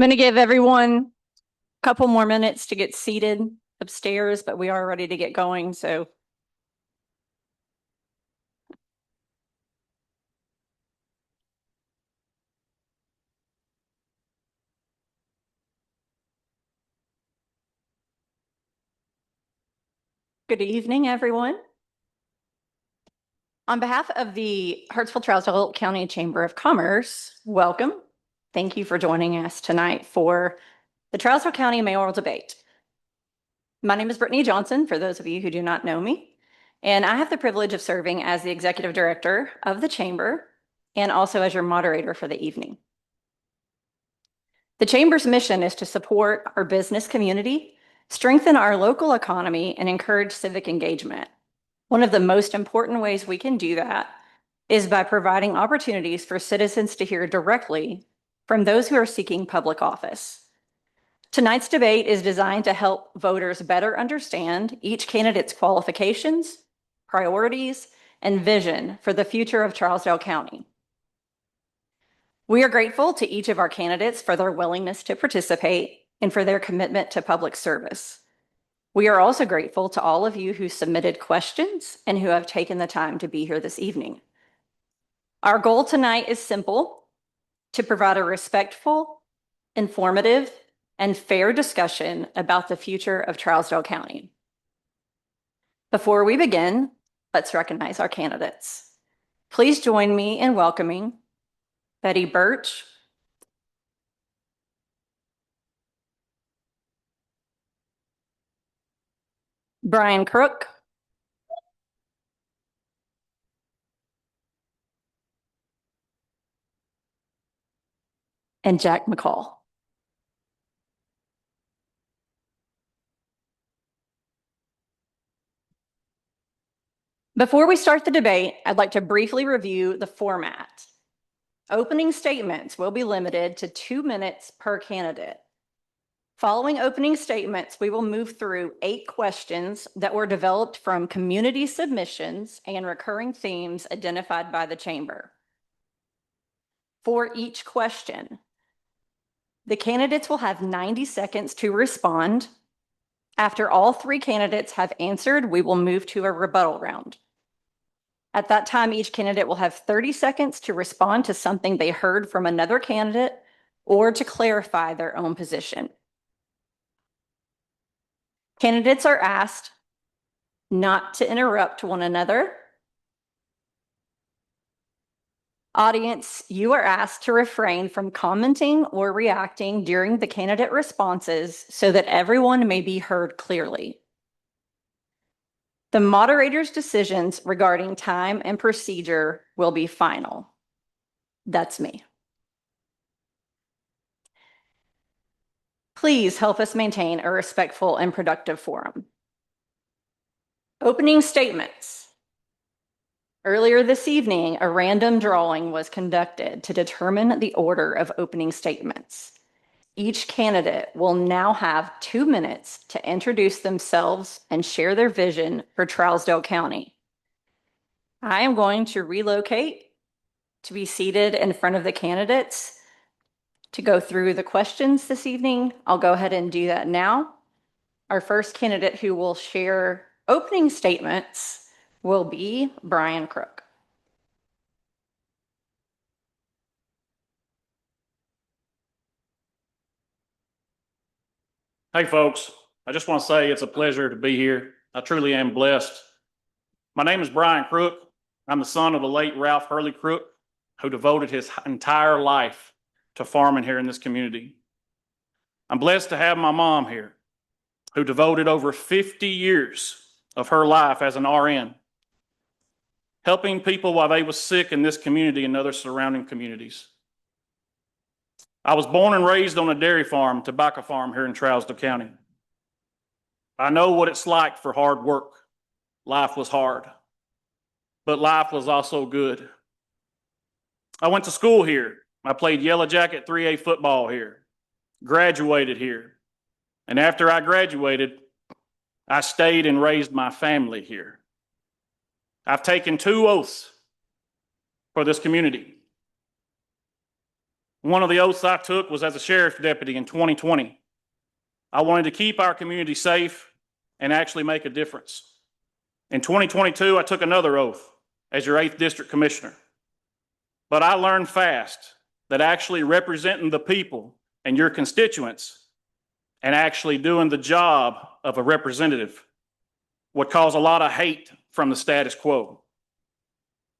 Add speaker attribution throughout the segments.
Speaker 1: going to give everyone a couple more minutes to get seated upstairs, but we are ready to get going. So good evening, everyone. On behalf of the Hartsville-Trousdale County Chamber of Commerce, welcome. Thank you for joining us tonight for the Trousdale County Mayoral Debate. My name is Brittany Johnson, for those of you who do not know me, and I have the privilege of serving as the executive director of the chamber and also as your moderator for the evening. The Chamber's mission is to support our business community, strengthen our local economy, and encourage civic engagement. One of the most important ways we can do that is by providing opportunities for citizens to hear directly from those who are seeking public office. Tonight's debate is designed to help voters better understand each candidate's qualifications, priorities, and vision for the future of Trousdale County. We are grateful to each of our candidates for their willingness to participate and for their commitment to public service. We are also grateful to all of you who submitted questions and who have taken the time to be here this evening. Our goal tonight is simple: to provide a respectful, informative, and fair discussion about the future of Trousdale County. Before we begin, let's recognize our candidates. Please join me in welcoming Betty Burch, Brian Crook, and Jack McCall. Before we start the debate, I'd like to briefly review the format. Opening statements will be limited to 2 minutes per candidate. Following opening statements, we will move through 8 questions that were developed from community submissions and recurring themes identified by the chamber. For each question, the candidates will have 90 seconds to respond. After all 3 candidates have answered, we will move to a rebuttal round. At that time, each candidate will have 30 seconds to respond to something they heard from another candidate or to clarify their own position. Candidates are asked not to interrupt one another. Audience, you are asked to refrain from commenting or reacting during the candidate responses so that everyone may be heard clearly. The moderator's decisions regarding time and procedure will be final. That's me. Please help us maintain a respectful and productive forum. Opening statements. Earlier this evening, a random drawing was conducted to determine the order of opening statements. Each candidate will now have 2 minutes to introduce themselves and share their vision for Trousdale County. I am going to relocate to be seated in front of the candidates to go through the questions this evening. I'll go ahead and do that now. Our first candidate who will share opening statements will be Brian Crook.
Speaker 2: Hey folks, I just want to say it's a pleasure to be here. I truly am blessed. My name is Brian Crook. I'm the son of the late Ralph Hurley Crook, who devoted his entire life to farming here in this community. I'm blessed to have my mom here, who devoted over 50 years of her life as an RN, helping people while they were sick in this community and other surrounding communities. I was born and raised on a dairy farm, tobacco farm here in Trousdale County. I know what it's like for hard work. Life was hard, but life was also good. I went to school here. I played Yellow Jacket 3A football here, graduated here. And after I graduated, I stayed and raised my family here. I've taken 2 oaths for this community. One of the oaths I took was as a sheriff's deputy in 2020. I wanted to keep our community safe and actually make a difference. In 2022, I took another oath as your 8th District Commissioner. But I learned fast that actually representing the people and your constituents and actually doing the job of a representative would cause a lot of hate from the status quo.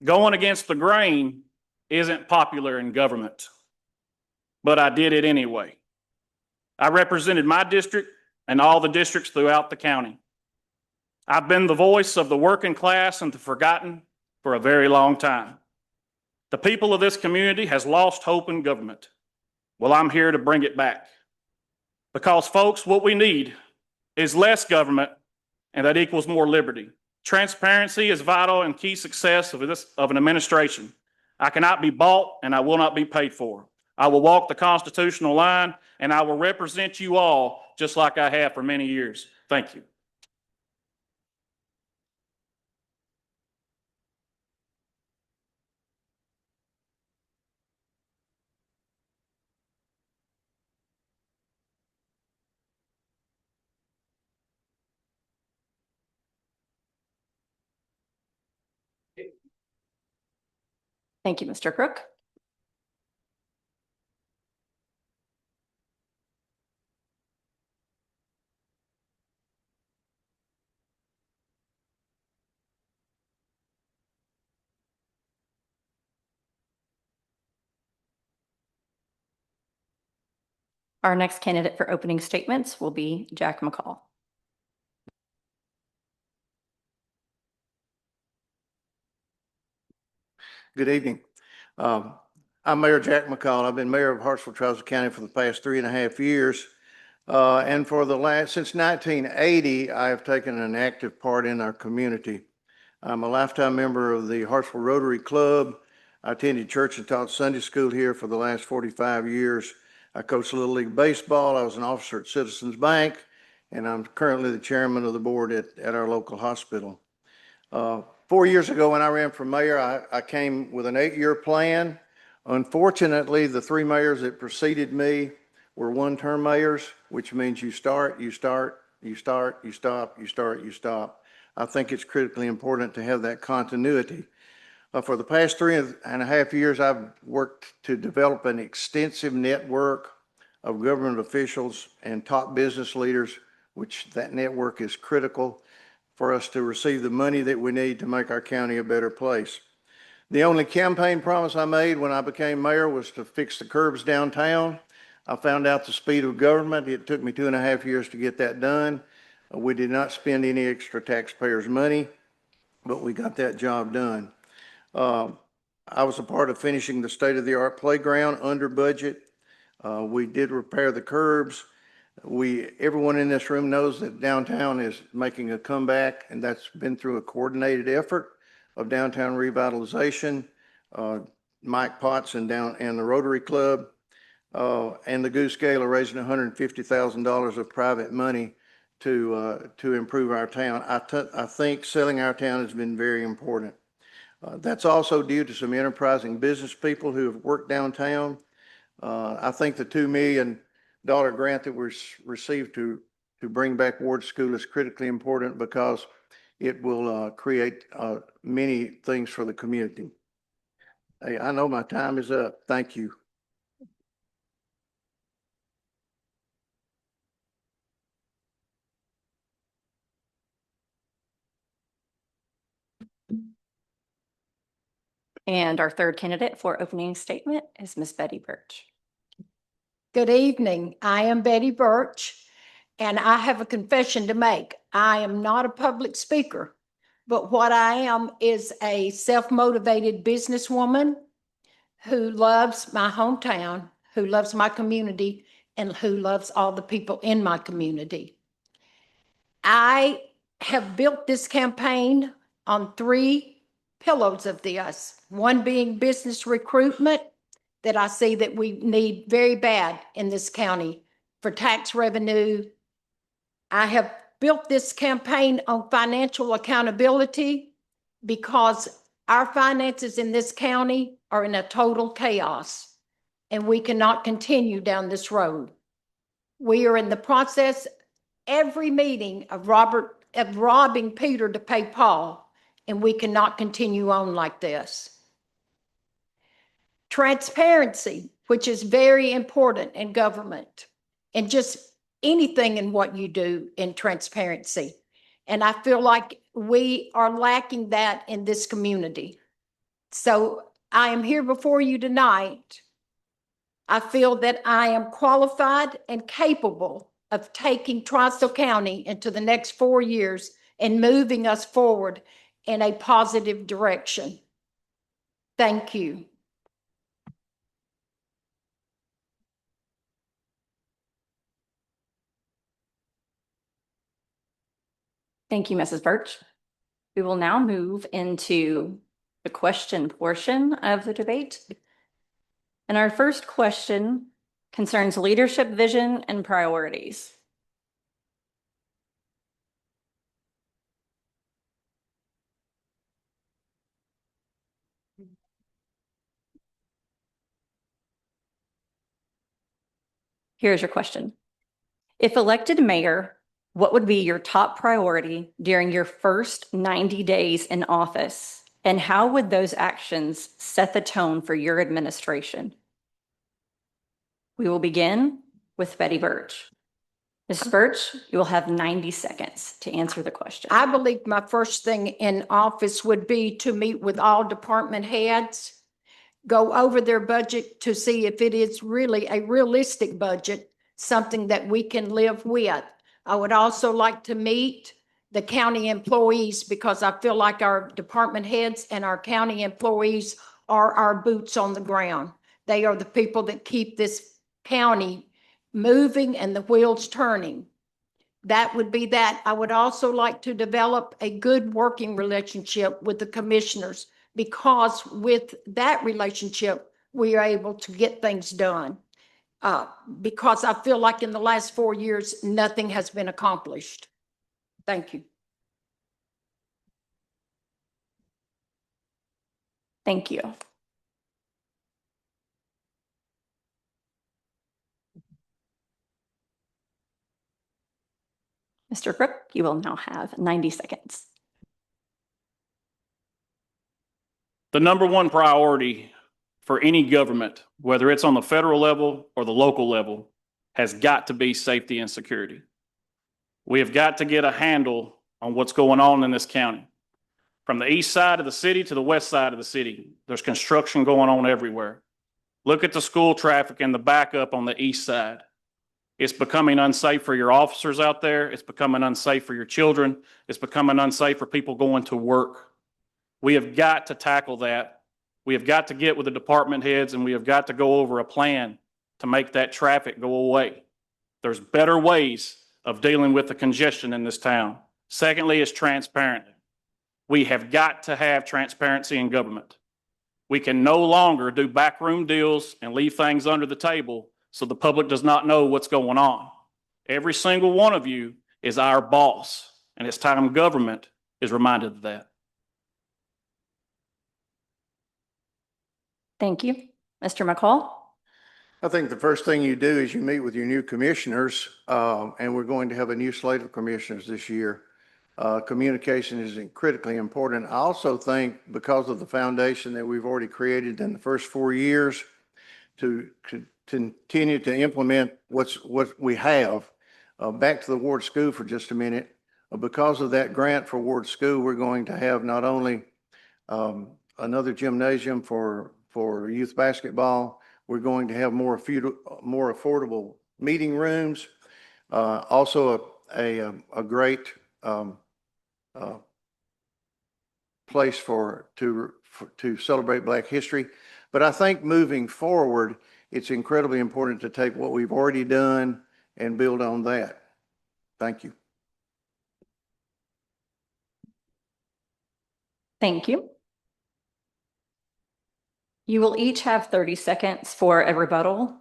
Speaker 2: Going against the grain isn't popular in government, but I did it anyway. I represented my district and all the districts throughout the county. I've been the voice of the working class and the forgotten for a very long time. The people of this community has lost hope in government. Well, I'm here to bring it back. Because, folks, what we need is less government, and that equals more liberty. Transparency is vital and key success of an administration. I cannot be bought, and I will not be paid for. I will walk the constitutional line, and I will represent you all just like I have for many years. Thank you.
Speaker 1: Thank you, Mr. Crook. Our next candidate for opening statements will be Jack McCall.
Speaker 3: Good evening. I'm Mayor Jack McCall. I've been mayor of Hartsville, Trousdale County for the past 3.5 years. And since 1980, I have taken an active part in our community. I'm a lifetime member of the Hartsville Rotary Club. I attended church and taught Sunday school here for the last 45 years. I coached Little League Baseball. I was an officer at Citizens Bank, and I'm currently the chairman of the board at our local hospital. 4 years ago, when I ran for mayor, I came with an 8-year plan. Unfortunately, the 3 mayors that preceded me were one-term mayors, which means you start, you start, you start, you stop, you start, you stop. I think it's critically important to have that continuity. For the past 3.5 years, I've worked to develop an extensive network of government officials and top business leaders, which that network is critical for us to receive the money that we need to make our county a better place. The only campaign promise I made when I became mayor was to fix the curbs downtown. I found out the speed of government. It took me 2.5 years to get that done. We did not spend any extra taxpayers' money, but we got that job done. I was a part of finishing the state-of-the-art playground under budget. We did repair the curbs. Everyone in this room knows that downtown is making a comeback, and that's been through a coordinated effort of downtown revitalization. Mike Potts and the Rotary Club and the Goose Gala raising $150,000 of private money to improve our town. I think selling our town has been very important. That's also due to some enterprising business people who have worked downtown. I think the $2 million grant that we received to bring back Ward School is critically important because it will create many things for the community. Hey, I know my time is up. Thank you.
Speaker 1: And our third candidate for opening statement is Miss Betty Burch.
Speaker 4: Good evening. I am Betty Burch, and I have a confession to make. I am not a public speaker, but what I am is a self-motivated businesswoman who loves my hometown, who loves my community, and who loves all the people in my community. I have built this campaign on 3 pillars of this, one being business recruitment, that I see that we need very bad in this county for tax revenue. I have built this campaign on financial accountability because our finances in this county are in a total chaos. and we cannot continue down this road. We are in the process every meeting of robbing Peter to pay Paul, and we cannot continue on like this. Transparency, which is very important in government and just anything in what you do in transparency. And I feel like we are lacking that in this community. So I am here before you tonight. I feel that I am qualified and capable of taking Trousdale County into the next 4 years and moving us forward in a positive direction. Thank you.
Speaker 1: Thank you, Mrs. Burch. We will now move into the question portion of the debate. And our first question concerns leadership vision and priorities. Here's your question. If elected mayor, what would be your top priority during your first 90 days in office? And how would those actions set the tone for your administration? We will begin with Betty Burch. Mrs. Burch, you will have 90 seconds to answer the question.
Speaker 4: I believe my first thing in office would be to meet with all department heads, go over their budget to see if it is really a realistic budget, something that we can live with. I would also like to meet the county employees because I feel like our department heads and our county employees are our boots on the ground. They are the people that keep this county moving and the wheels turning. That would be that. I would also like to develop a good working relationship with the commissioners because with that relationship, we are able to get things done. Because I feel like in the last 4 years, nothing has been accomplished. Thank you.
Speaker 1: Thank you. Mr. Crook, you will now have 90 seconds.
Speaker 2: The number one priority for any government, whether it's on the federal level or the local level, has got to be safety and security. We have got to get a handle on what's going on in this county. From the east side of the city to the west side of the city, there's construction going on everywhere. Look at the school traffic and the backup on the east side. It's becoming unsafe for your officers out there. It's becoming unsafe for your children. It's becoming unsafe for people going to work. We have got to tackle that. We have got to get with the department heads and we have got to go over a plan to make that traffic go away. There's better ways of dealing with the congestion in this town. Secondly, is transparency. We have got to have transparency in government. We can no longer do backroom deals and leave things under the table so the public does not know what's going on. Every single one of you is our boss, and it's time government is reminded of that.
Speaker 1: Thank you. Mr. McCall?
Speaker 3: I think the first thing you do is you meet with your new commissioners, and we're going to have a new slate of commissioners this year. Communication is critically important. I also think because of the foundation that we've already created in the first 4 years to continue to implement what we have. Back to the Ward School for just a minute. Because of that grant for Ward School, we're going to have not only another gymnasium for youth basketball, we're going to have more affordable meeting rooms. Also a great place to celebrate Black history. But I think moving forward, it's incredibly important to take what we've already done and build on that. Thank you.
Speaker 1: Thank you. You will each have 30 seconds for a rebuttal.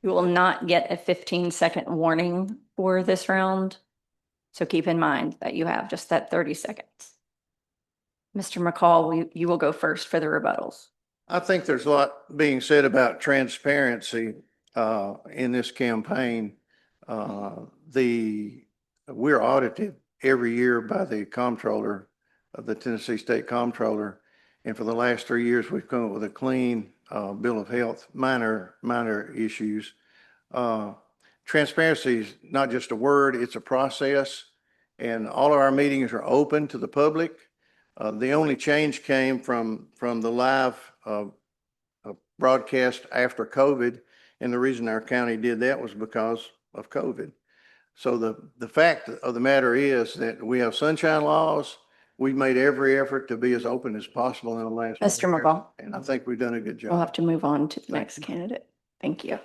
Speaker 1: You will not get a 15-second warning for this round. So keep in mind that you have just that 30 seconds. Mr. McCall, you will go first for the rebuttals.
Speaker 3: I think there's a lot being said about transparency in this campaign. We're audited every year by the comptroller of the Tennessee State Comptroller. And for the last 3 years, we've come up with a clean bill of health, minor issues. Transparency is not just a word, it's a process. And all of our meetings are open to the public. The only change came from the live broadcast after COVID. And the reason our county did that was because of COVID. So the fact of the matter is that we have sunshine laws. We've made every effort to be as open as possible in the last.
Speaker 1: Mr. McCall.
Speaker 3: And I think we've done a good
Speaker 1: We'll
Speaker 3: job.
Speaker 1: have to move on to the
Speaker 3: Thank
Speaker 1: next
Speaker 3: you.
Speaker 1: candidate. Thank you.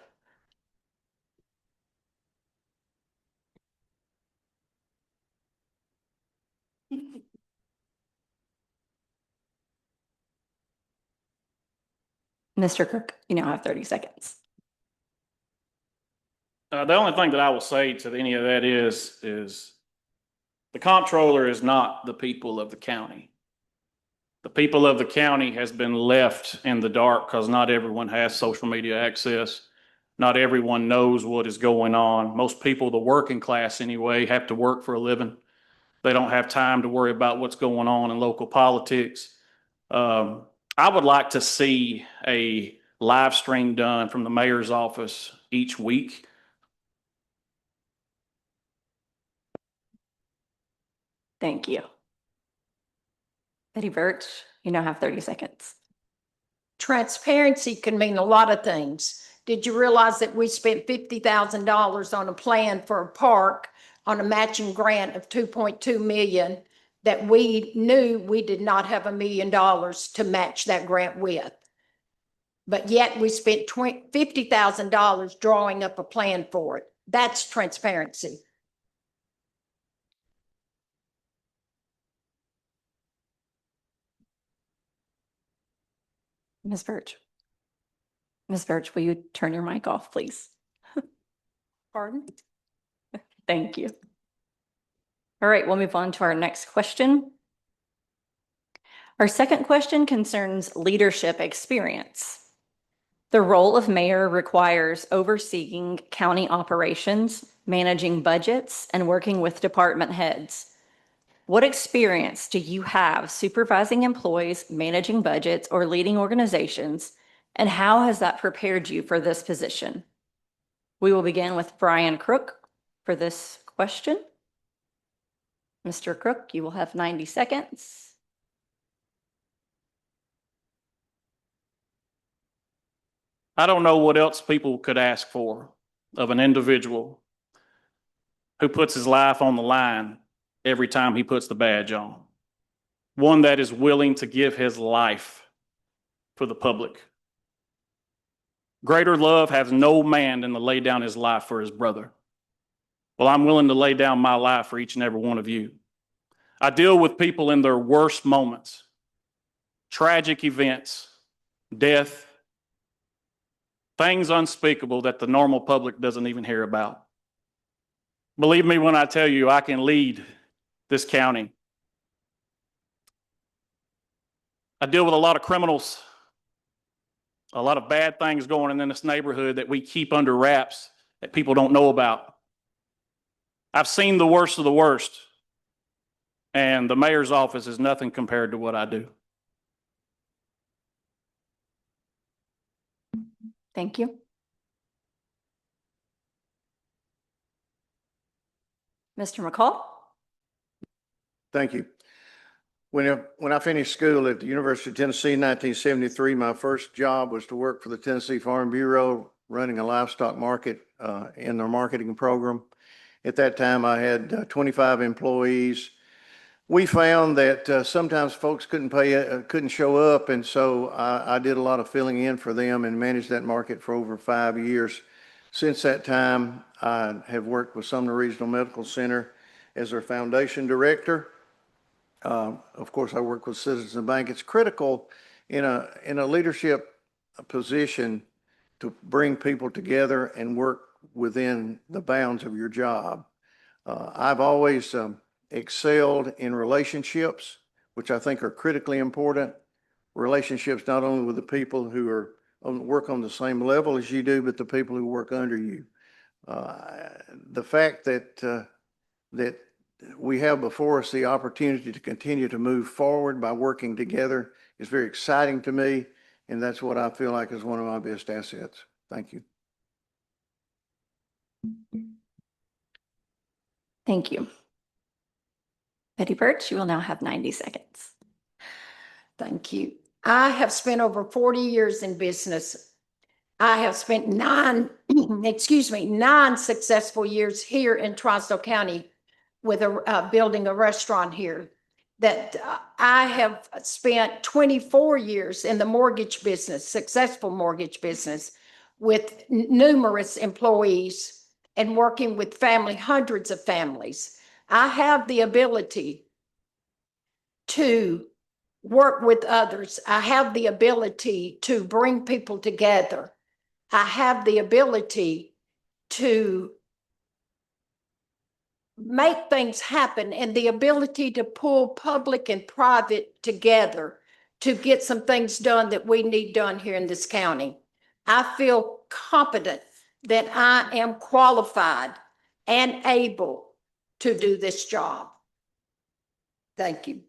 Speaker 1: Mr. Crook, you now have 30 seconds.
Speaker 2: The only thing that I will say to any of that is the comptroller is not the people of the county. The people of the county has been left in the dark because not everyone has social media access. Not everyone knows what is going on. Most people, the working class anyway, have to work for a living. They don't have time to worry about what's going on in local politics. I would like to see a live stream done from the mayor's office each week.
Speaker 1: Thank you. Betty Burch, you now have 30 seconds.
Speaker 4: Transparency can mean a lot of things. Did you realize that we spent $50,000 on a plan for a park on a matching grant of 2.2 million that we knew we did not have $1 million to match that grant with? But yet we spent $50,000 drawing up a plan for it. That's transparency.
Speaker 1: Ms. Burch. Ms. Burch, will you turn your mic off, please?
Speaker 4: Pardon?
Speaker 1: Thank you. All right, we'll move on to our next question. Our second question concerns leadership experience. The role of mayor requires overseeing county operations, managing budgets, and working with department heads. What experience do you have supervising employees, managing budgets, or leading organizations, and how has that prepared you for this position? We will begin with Brian Crook for this question. Mr. Crook, you will have 90 seconds.
Speaker 2: I don't know what else people could ask for of an individual who puts his life on the line every time he puts the badge on. One that is willing to give his life for the public. Greater love has no man than to lay down his life for his brother. Well, I'm willing to lay down my life for each and every one of you. I deal with people in their worst moments, tragic events, death, things unspeakable that the normal public doesn't even hear about. Believe me when I tell you, I can lead this county. I deal with a lot of criminals, a lot of bad things going on in this neighborhood that we keep under wraps that people don't know about. I've seen the worst of the worst, and the mayor's office is nothing compared to what I do.
Speaker 1: Thank you. Mr. McCall?
Speaker 3: Thank you. When I finished school at the University of Tennessee in 1973, my first job was to work for the Tennessee Farm Bureau, running a livestock market in their marketing program. At that time, I had 25 employees. We found that sometimes folks couldn't show up, and so I did a lot of filling in for them and managed that market for over 5 years. Since that time, I have worked with Sumner Regional Medical Center as their foundation director. Of course, I work with Citizens Bank. It's critical in a leadership position to bring people together and work within the bounds of your job. I've always excelled in relationships, which I think are critically important. relationships not only with the people who are work on the same level as you do, but the people who work under you. The fact that that we have before us the opportunity to continue to move forward by working together is very exciting to me, and that's what I feel like is one of my best assets. Thank you.
Speaker 1: Thank you. Betty Burch, you will now have 90 seconds.
Speaker 4: Thank you. I have spent over 40 years in business. I have spent nine successful years here in Trousdale County with building a restaurant here. That I have spent 24 years in the mortgage business, successful mortgage business, with numerous employees and working with hundreds of families. I have the ability to work with others. I have the ability to bring people together. I have the ability to make things happen and the ability to pull public and private together to get some things done that we need done here in this county. I feel confident that I am qualified and able to do this job. Thank you.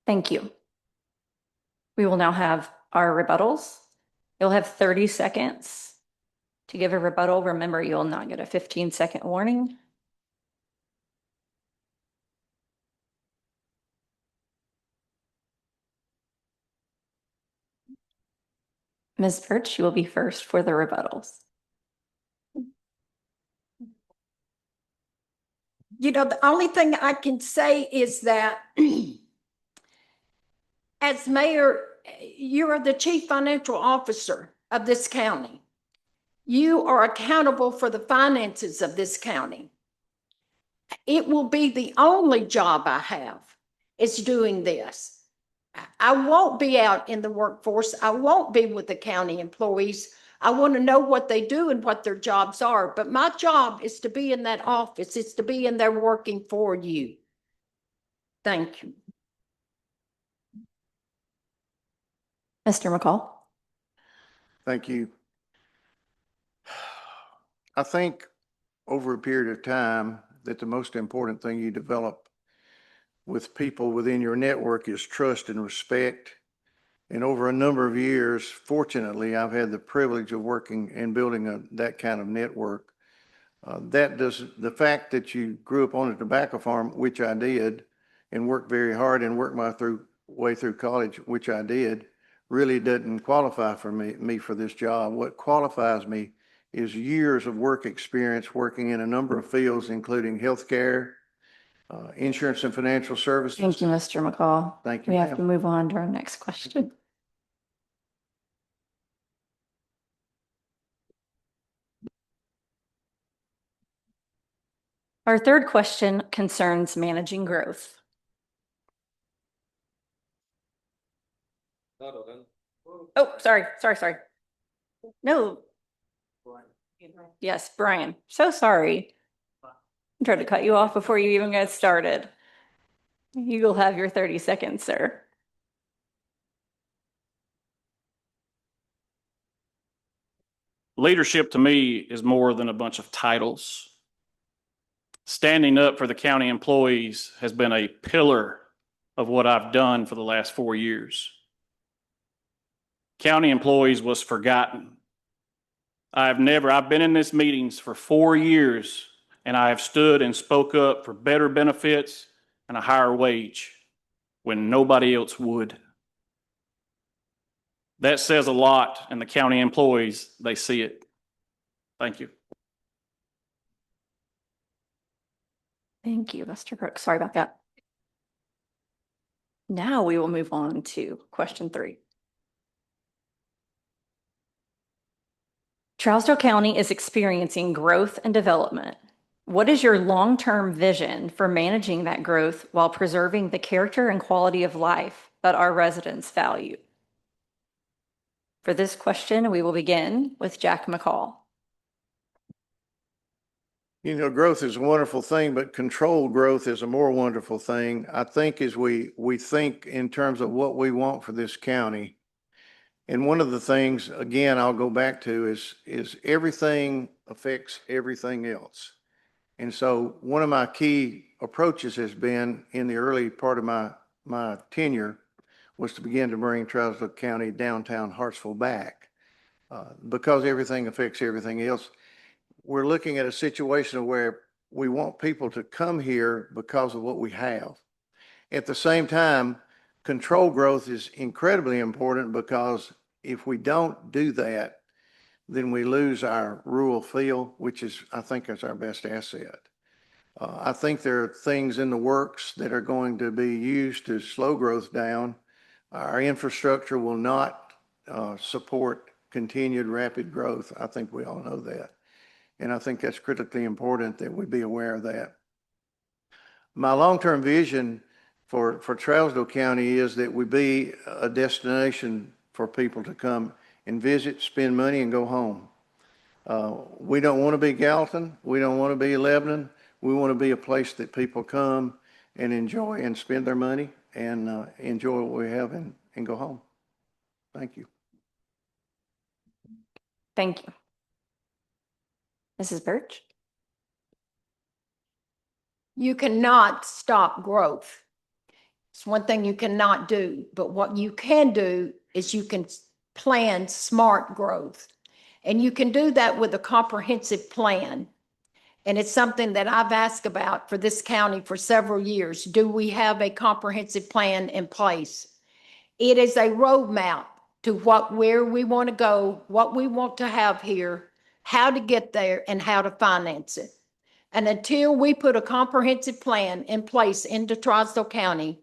Speaker 1: Thank you. We will now have our rebuttals. You'll have 30 seconds to give a rebuttal. Remember, you'll not get a 15-second warning. Ms. Burch, you will be first for the rebuttals.
Speaker 4: You know, the only thing I can say is that as mayor, you are the chief financial officer of this county. You are accountable for the finances of this county. It will be the only job I have is doing this. I won't be out in the workforce. I won't be with the county employees. I want to know what they do and what their jobs are. But my job is to be in that office. It's to be in there working for you. Thank you.
Speaker 1: Mr. McCall.
Speaker 3: Thank you. I think over a period of time that the most important thing you develop with people within your network is trust and respect. And over a number of years, fortunately, I've had the privilege of working and building that kind of network. The fact that you grew up on a tobacco farm, which I did, and worked very hard and worked my way through college, which I did, really doesn't qualify for me for this job. What qualifies me is years of work experience working in a number of fields, including healthcare, insurance and financial services.
Speaker 1: Thank you, Mr. McCall.
Speaker 3: Thank you,
Speaker 1: We have
Speaker 3: ma'am.
Speaker 1: to move on to our next question. Our third question concerns managing growth. Oh, sorry. No. Yes, Brian. So sorry. I tried to cut you off before you even got started. You will have your 30 seconds, sir.
Speaker 2: Leadership to me is more than a bunch of titles. Standing up for the county employees has been a pillar of what I've done for the last 4 years. County employees was forgotten. I've been in these meetings for 4 years, and I have stood and spoke up for better benefits and a higher wage when nobody else would. That says a lot, and the county employees, they see it. Thank you.
Speaker 1: Thank you, Mr. Crook. Sorry about that. Now we will move on to question 3. Trousdale County is experiencing growth and development. What is your long-term vision for managing that growth while preserving the character and quality of life that our residents value? For this question, we will begin with Jack McCall.
Speaker 3: You know, growth is a wonderful thing, but controlled growth is a more wonderful thing. I think as we think in terms of what we want for this county. And one of the things, again, I'll go back to is everything affects everything else. And so one of my key approaches has been in the early part of my tenure was to begin to bring Trousdale County downtown Hartsville back. Because everything affects everything else, we're looking at a situation where we want people to come here because of what we have. At the same time, control growth is incredibly important because if we don't do that, then we lose our rural feel, which is, I think, is our best asset. I think there are things in the works that are going to be used to slow growth down. Our infrastructure will not support continued rapid growth. I think we all know that. And I think that's critically important that we be aware of that. My long-term vision for Trousdale County is that we be a destination for people to come and visit, spend money, and go home. We don't want to be Gallatin. We don't want to be Lebanon. We want to be a place that people come and enjoy and spend their money and enjoy what we have and go home. Thank you.
Speaker 1: Thank you. Mrs. Burch?
Speaker 4: You cannot stop growth. It's one thing you cannot do, but what you can do is you can plan smart growth. And you can do that with a comprehensive plan. And it's something that I've asked about for this county for several years. Do we have a comprehensive plan in place? It is a roadmap to where we want to go, what we want to have here, how to get there, and how to finance it. And until we put a comprehensive plan in place into Trousdale County,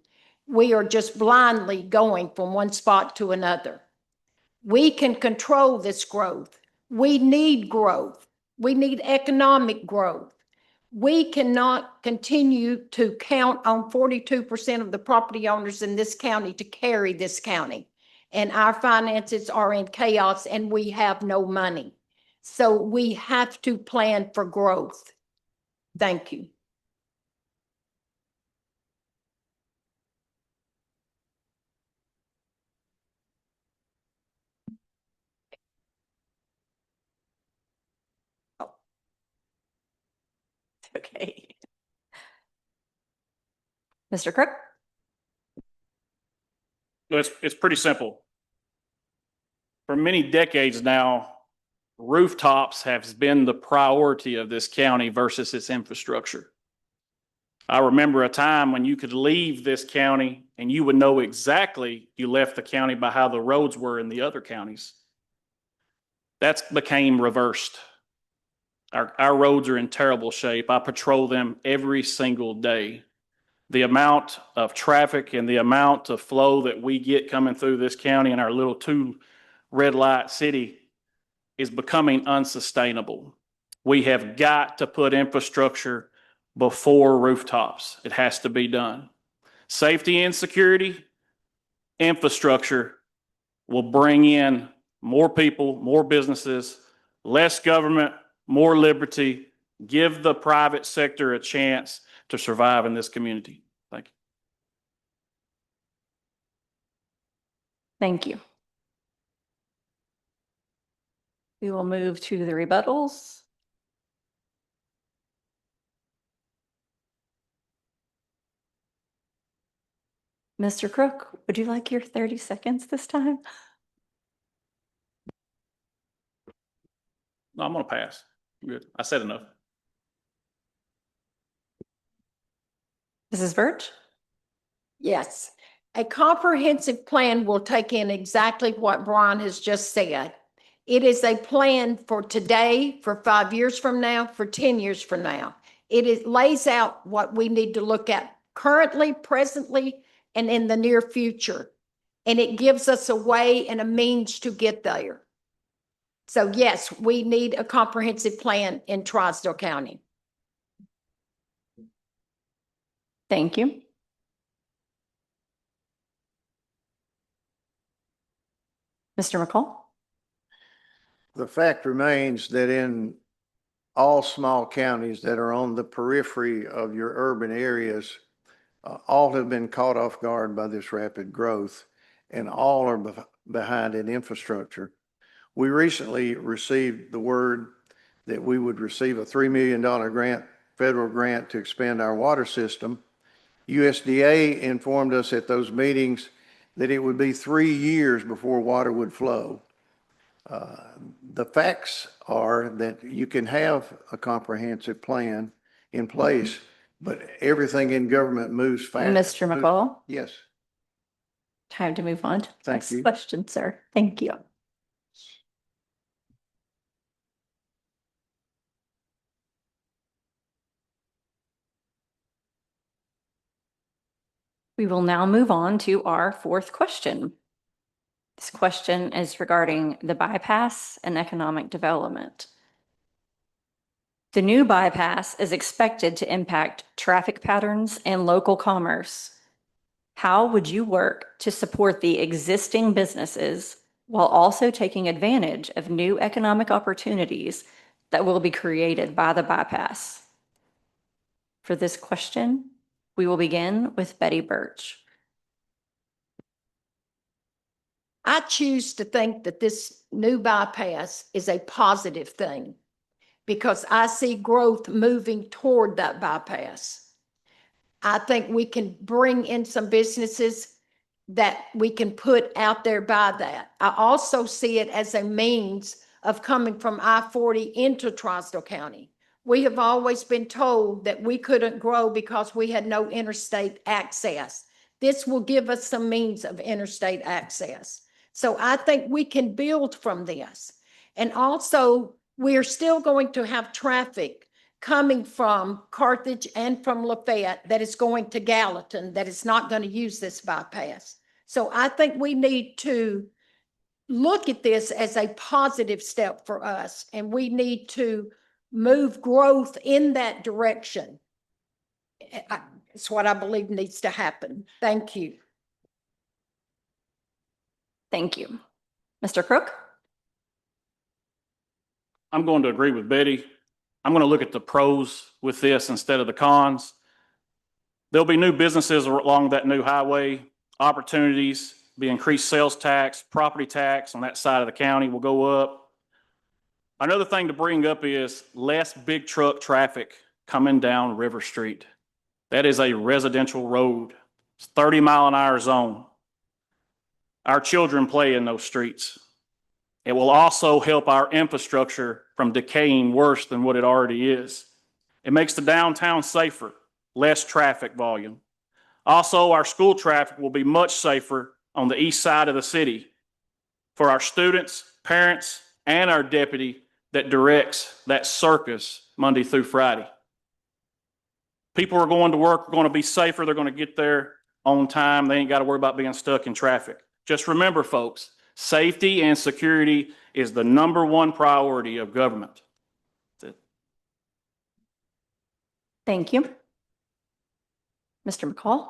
Speaker 4: we are just blindly going from one spot to another. We can control this growth. We need growth. We need economic growth. We cannot continue to count on 42% of the property owners in this county to carry this county. And our finances are in chaos and we have no money. So we have to plan for growth. Thank you.
Speaker 1: Okay. Mr. Crook?
Speaker 2: It's pretty simple. For many decades now, rooftops have been the priority of this county versus its infrastructure. I remember a time when you could leave this county and you would know exactly you left the county by how the roads were in the other counties. That's became reversed. Our roads are in terrible shape. I patrol them every single day. The amount of traffic and the amount of flow that we get coming through this county in our little 2 red light city is becoming unsustainable. We have got to put infrastructure before rooftops. It has to be done. Safety and security, infrastructure will bring in more people, more businesses, less government, more liberty, give the private sector a chance to survive in this community. Thank you.
Speaker 1: Thank you. We will move to the rebuttals. Mr. Crook, would you like your 30 seconds this time?
Speaker 2: No, I'm going to pass. I'm good. I said enough.
Speaker 1: Mrs. Burch?
Speaker 4: Yes, a comprehensive plan will take in exactly what Brian has just said. It is a plan for today, for 5 years from now, for 10 years from now. It lays out what we need to look at currently, presently, and in the near future. And it gives us a way and a means to get there. So yes, we need a comprehensive plan in Trousdale County.
Speaker 1: Thank you. Mr. McCall?
Speaker 3: The fact remains that in all small counties that are on the periphery of your urban areas, all have been caught off guard by this rapid growth, and all are behind in infrastructure. We recently received the word that we would receive a $3 million grant, federal grant, to expand our water system. USDA informed us at those meetings that it would be 3 years before water would flow. The facts are that you can have a comprehensive plan in place, but everything in government moves fast.
Speaker 1: Mr. McCall,
Speaker 3: Yes,
Speaker 1: time to move on to the
Speaker 3: Thank
Speaker 1: next
Speaker 3: you.
Speaker 1: question, sir. Thank you. We will now move on to our fourth question. This question is regarding the bypass and economic development. The new bypass is expected to impact traffic patterns and local commerce. How would you work to support the existing businesses while also taking advantage of new economic opportunities that will be created by the bypass? For this question, we will begin with Betty Burch.
Speaker 4: I choose to think that this new bypass is a positive thing because I see growth moving toward that bypass. I think we can bring in some businesses that we can put out there by that. I also see it as a means of coming from I-40 into Trousdale County. We have always been told that we couldn't grow because we had no interstate access. This will give us some means of interstate access. So I think we can build from this. And also, we are still going to have traffic coming from Carthage and from Lafayette that is going to Gallatin that is not going to use this bypass. So I think we need to look at this as a positive step for us, and we need to move growth in that direction. It's what I believe needs to happen. Thank you.
Speaker 1: Thank you. Mr. Crook?
Speaker 2: I'm going to agree with Betty. I'm going to look at the pros with this instead of the cons. There'll be new businesses along that new highway, opportunities, be increased sales tax, property tax on that side of the county will go up. Another thing to bring up is less big truck traffic coming down River Street. That is a residential road. It's 30-mile-an-hour zone. Our children play in those streets. It will also help our infrastructure from decaying worse than what it already is. It makes the downtown safer, less traffic volume. Also, our school traffic will be much safer on the east side of the city for our students, parents, and our deputy that directs that circus Monday through Friday. People are going to work, are going to be safer, they're going to get there on time, they ain't got to worry about being stuck in traffic. Just remember, folks, safety and security is the #1 priority of government. That's it.
Speaker 1: Thank you. Mr. McCall?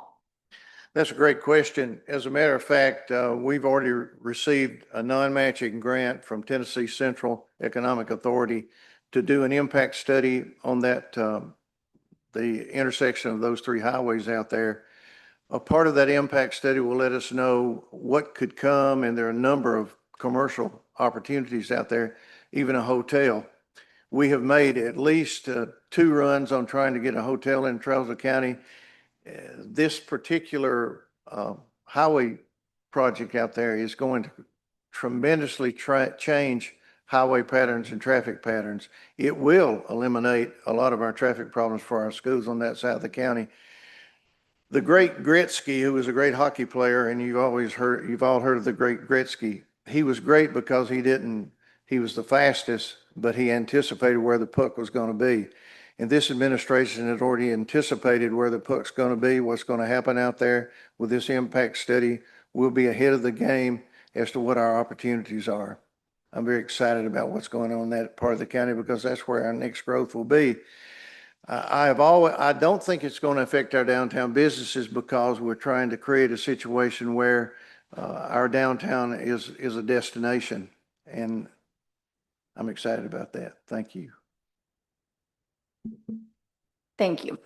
Speaker 3: that's a great question. As a matter of fact, we've already received a non-matching grant from Tennessee Central Economic Authority to do an impact study on that, the intersection of those 3 highways out there. A part of that impact study will let us know what could come, and there are a number of commercial opportunities out there, even a hotel. We have made at least 2 runs on trying to get a hotel in Trousdale County. This particular highway project out there is going to tremendously change highway patterns and traffic patterns. It will eliminate a lot of our traffic problems for our schools on that side of the county. The great Gretzky, who was a great hockey player, and you've all heard of the great Gretzky. He was great because he was the fastest, but he anticipated where the puck was going to be. And this administration had already anticipated where the puck's going to be, what's going to happen out there. With this impact study, we'll be ahead of the game as to what our opportunities are. I'm very excited about what's going on in that part of the county because that's where our next growth will be. I don't think it's going to affect our downtown businesses because we're trying to create a situation where our downtown is a destination, and I'm excited about that. Thank you.
Speaker 1: Thank you.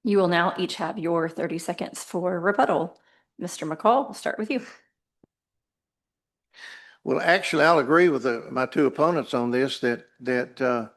Speaker 1: You will now each have your 30 seconds for rebuttal. Mr. McCall, we'll start with you.
Speaker 3: Well, actually, I'll agree with my two opponents on this, that the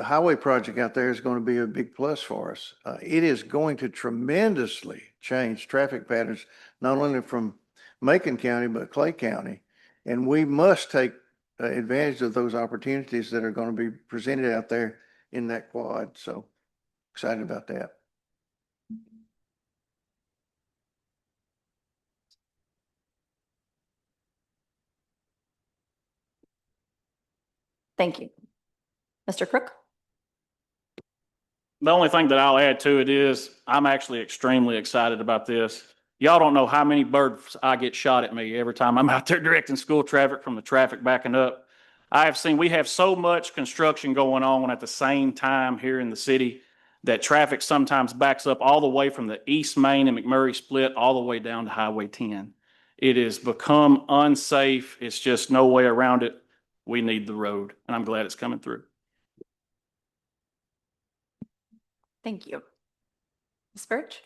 Speaker 3: highway project out there is going to be a big plus for us. It is going to tremendously change traffic patterns, not only from Macon County, but Clay County. And we must take advantage of those opportunities that are going to be presented out there in that quad. So excited about that.
Speaker 1: Thank you. Mr. Crook?
Speaker 2: The only thing that I'll add to it is I'm actually extremely excited about this. Y'all don't know how many birds I get shot at me every time I'm out there directing school traffic from the traffic backing up. We have so much construction going on at the same time here in the city that traffic sometimes backs up all the way from the East Main and McMurray split all the way down to Highway 10. It has become unsafe. It's just no way around it. We need the road, and I'm glad it's coming through.
Speaker 1: Thank you. Ms. Burch?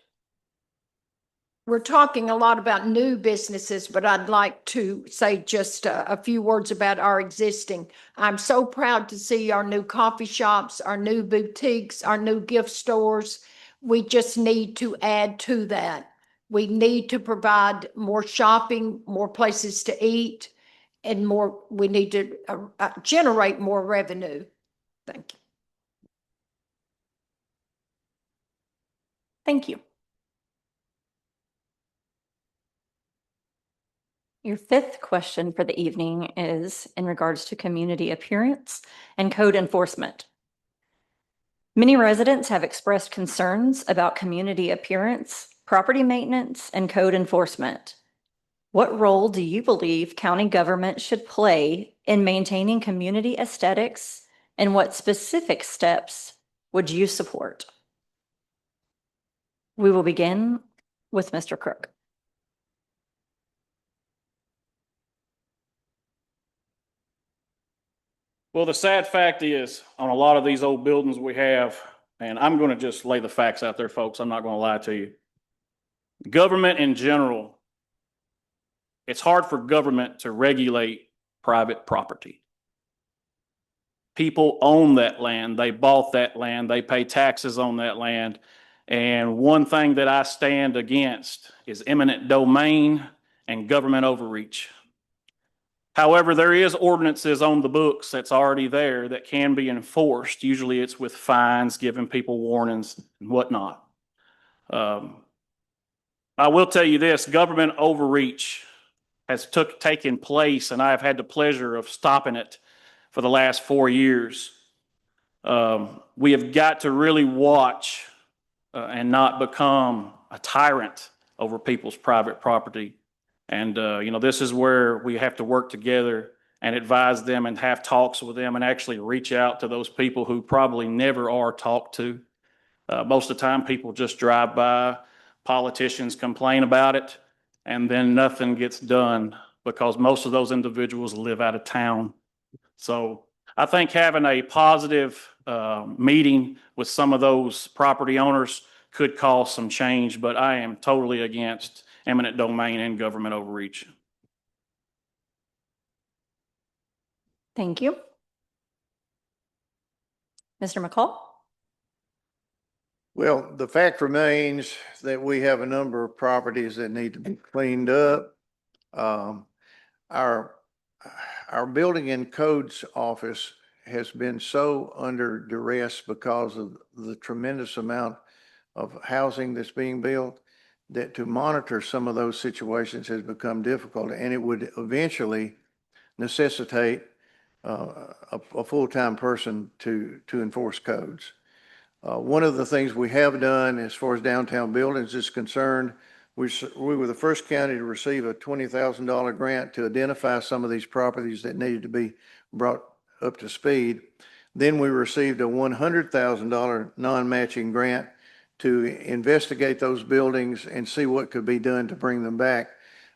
Speaker 4: We're talking a lot about new businesses, but I'd like to say just a few words about our existing. I'm so proud to see our new coffee shops, our new boutiques, our new gift stores. We just need to add to that. We need to provide more shopping, more places to eat, and we need to generate more revenue. Thank you.
Speaker 1: Thank you. Your fifth question for the evening is in regards to community appearance and code enforcement. Many residents have expressed concerns about community appearance, property maintenance, and code enforcement. What role do you believe county government should play in maintaining community aesthetics, and what specific steps would you support? We will begin with Mr. Crook.
Speaker 2: Well, the sad fact is, on a lot of these old buildings we have, and I'm going to just lay the facts out there, folks. I'm not going to lie to you. Government in general, it's hard for government to regulate private property. People own that land. They bought that land. They pay taxes on that land. And one thing that I stand against is eminent domain and government overreach. However, there is ordinances on the books that's already there that can be enforced. Usually it's with fines, giving people warnings and whatnot. I will tell you this, government overreach has taken place, and I have had the pleasure of stopping it for the last 4 years. We have got to really watch and not become a tyrant over people's private property. And, this is where we have to work together and advise them and have talks with them and actually reach out to those people who probably never are talked to. Most of the time, people just drive by, politicians complain about it, and then nothing gets done because most of those individuals live out of town. So I think having a positive meeting with some of those property owners could cause some change, but I am totally against eminent domain and government overreach.
Speaker 1: Thank you. Mr. McCall?
Speaker 3: Well, the fact remains that we have a number of properties that need to be cleaned up. Our building and codes office has been so under duress because of the tremendous amount of housing that's being built that to monitor some of those situations has become difficult, and it would eventually necessitate a full-time person to enforce codes. One of the things we have done as far as downtown buildings is concerned, we were the first county to receive a $20,000 grant to identify some of these properties that needed to be brought up to speed. Then we received a $100,000 non-matching grant to investigate those buildings and see what could be done to bring them back.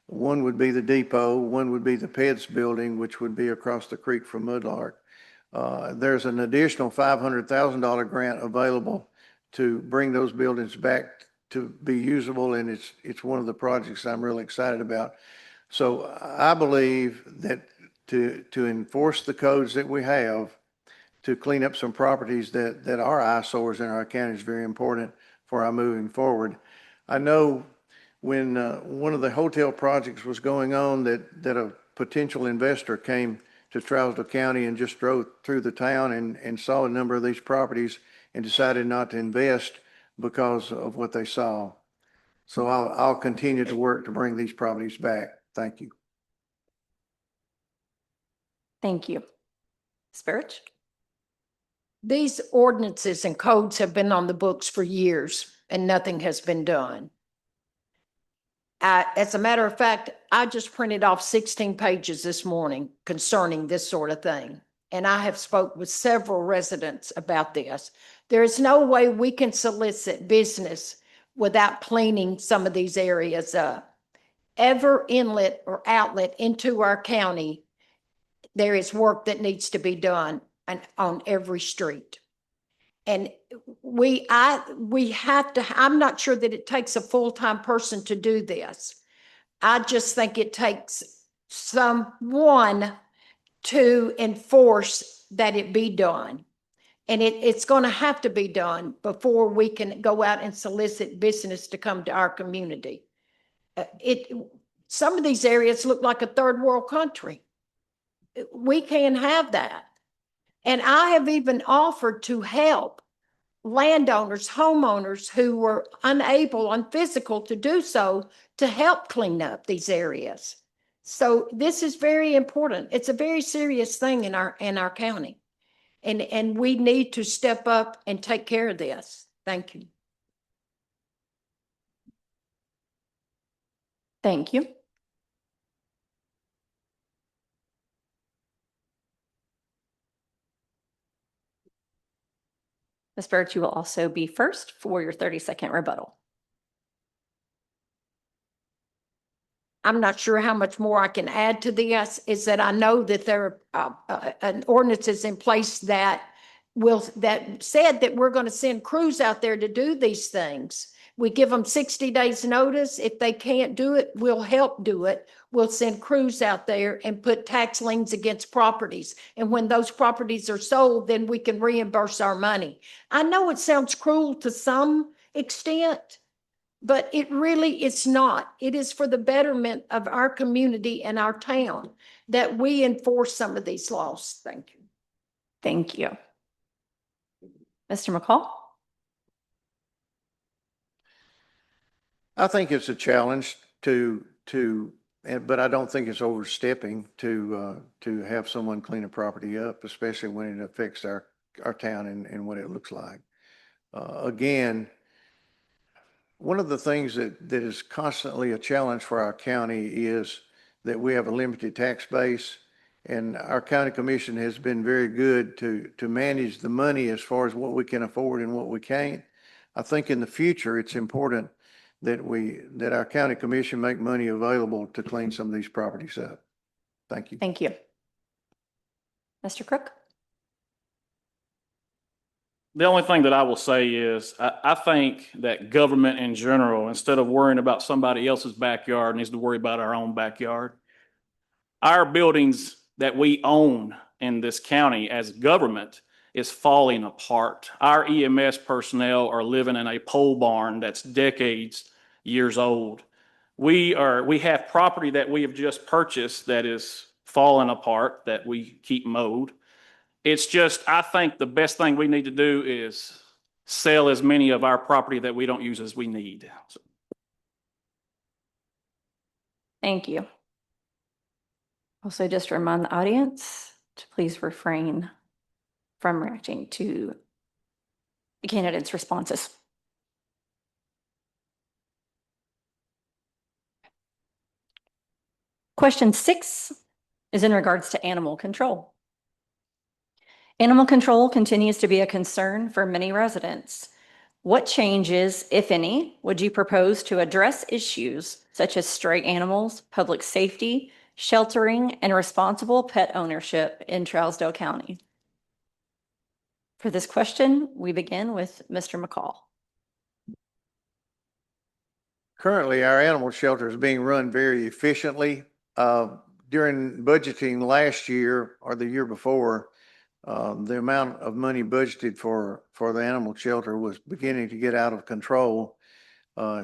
Speaker 3: One would be the depot, one would be the PEDS building, which would be across the creek from Mudlark. There's an additional $500,000 grant available to bring those buildings back to be usable, and it's one of the projects I'm really excited about. So I believe that to enforce the codes that we have, to clean up some properties that are eyesores in our county is very important for our moving forward. I know when one of the hotel projects was going on that a potential investor came to Trousdale County and just drove through the town and saw a number of these properties and decided not to invest because of what they saw. So I'll continue to work to bring these properties back. Thank you.
Speaker 1: Thank you. Ms. Burch?
Speaker 4: These ordinances and codes have been on the books for years and nothing has been done. As a matter of fact, I just printed off 16 pages this morning concerning this sort of thing. And I have spoke with several residents about this. There is no way we can solicit business without cleaning some of these areas up. Every inlet or outlet into our county, there is work that needs to be done on every street. And we have to, I'm not sure that it takes a full-time person to do this. I just think it takes someone to enforce that it be done. And it's going to have to be done before we can go out and solicit business to come to our community. Some of these areas look like a third world country. We can't have that. And I have even offered to help landowners, homeowners who were unphysical to do so, to help clean up these areas. So this is very important. It's a very serious thing in our county. And we need to step up and take care of this. Thank you.
Speaker 1: Thank you. Ms. Burch, you will also be first for your 30-second rebuttal.
Speaker 4: I'm not sure how much more I can add to this, is that I know that there are an ordinances in place that said that we're going to send crews out there to do these things. We give them 60 days notice. If they can't do it, we'll help do it. We'll send crews out there and put tax liens against properties. And when those properties are sold, then we can reimburse our money. I know it sounds cruel to some extent, but it really is not. It is for the betterment of our community and our town that we enforce some of these laws. Thank you.
Speaker 1: Thank you. Mr. McCall?
Speaker 3: I think it's a challenge but I don't think it's overstepping to have someone clean a property up, especially when it affects our town and what it looks like. Again, one of the things that is constantly a challenge for our county is that we have a limited tax base, and our county commission has been very good to manage the money as far as what we can afford and what we can't. I think in the future, it's important that our county commission make money available to clean some of these properties up. Thank you.
Speaker 1: Thank you. Mr. Crook?
Speaker 2: The only thing that I will say is I think that government in general, instead of worrying about somebody else's backyard, needs to worry about our own backyard. Our buildings that we own in this county as government is falling apart. Our EMS personnel are living in a pole barn that's years old. We have property that we have just purchased that is falling apart that we keep mowed. It's just, I think the best thing we need to do is sell as many of our property that we don't use as we need.
Speaker 1: Thank you. Also, just remind the audience to please refrain from reacting to the candidates' responses. Question 6 is in regards to animal control. Animal control continues to be a concern for many residents. What changes, if any, would you propose to address issues such as stray animals, public safety, sheltering, and responsible pet ownership in Trousdale County? For this question, we begin with Mr. McCall.
Speaker 3: Currently, our animal shelter is being run very efficiently. During budgeting last year or the year before, the amount of money budgeted for the animal shelter was beginning to get out of control.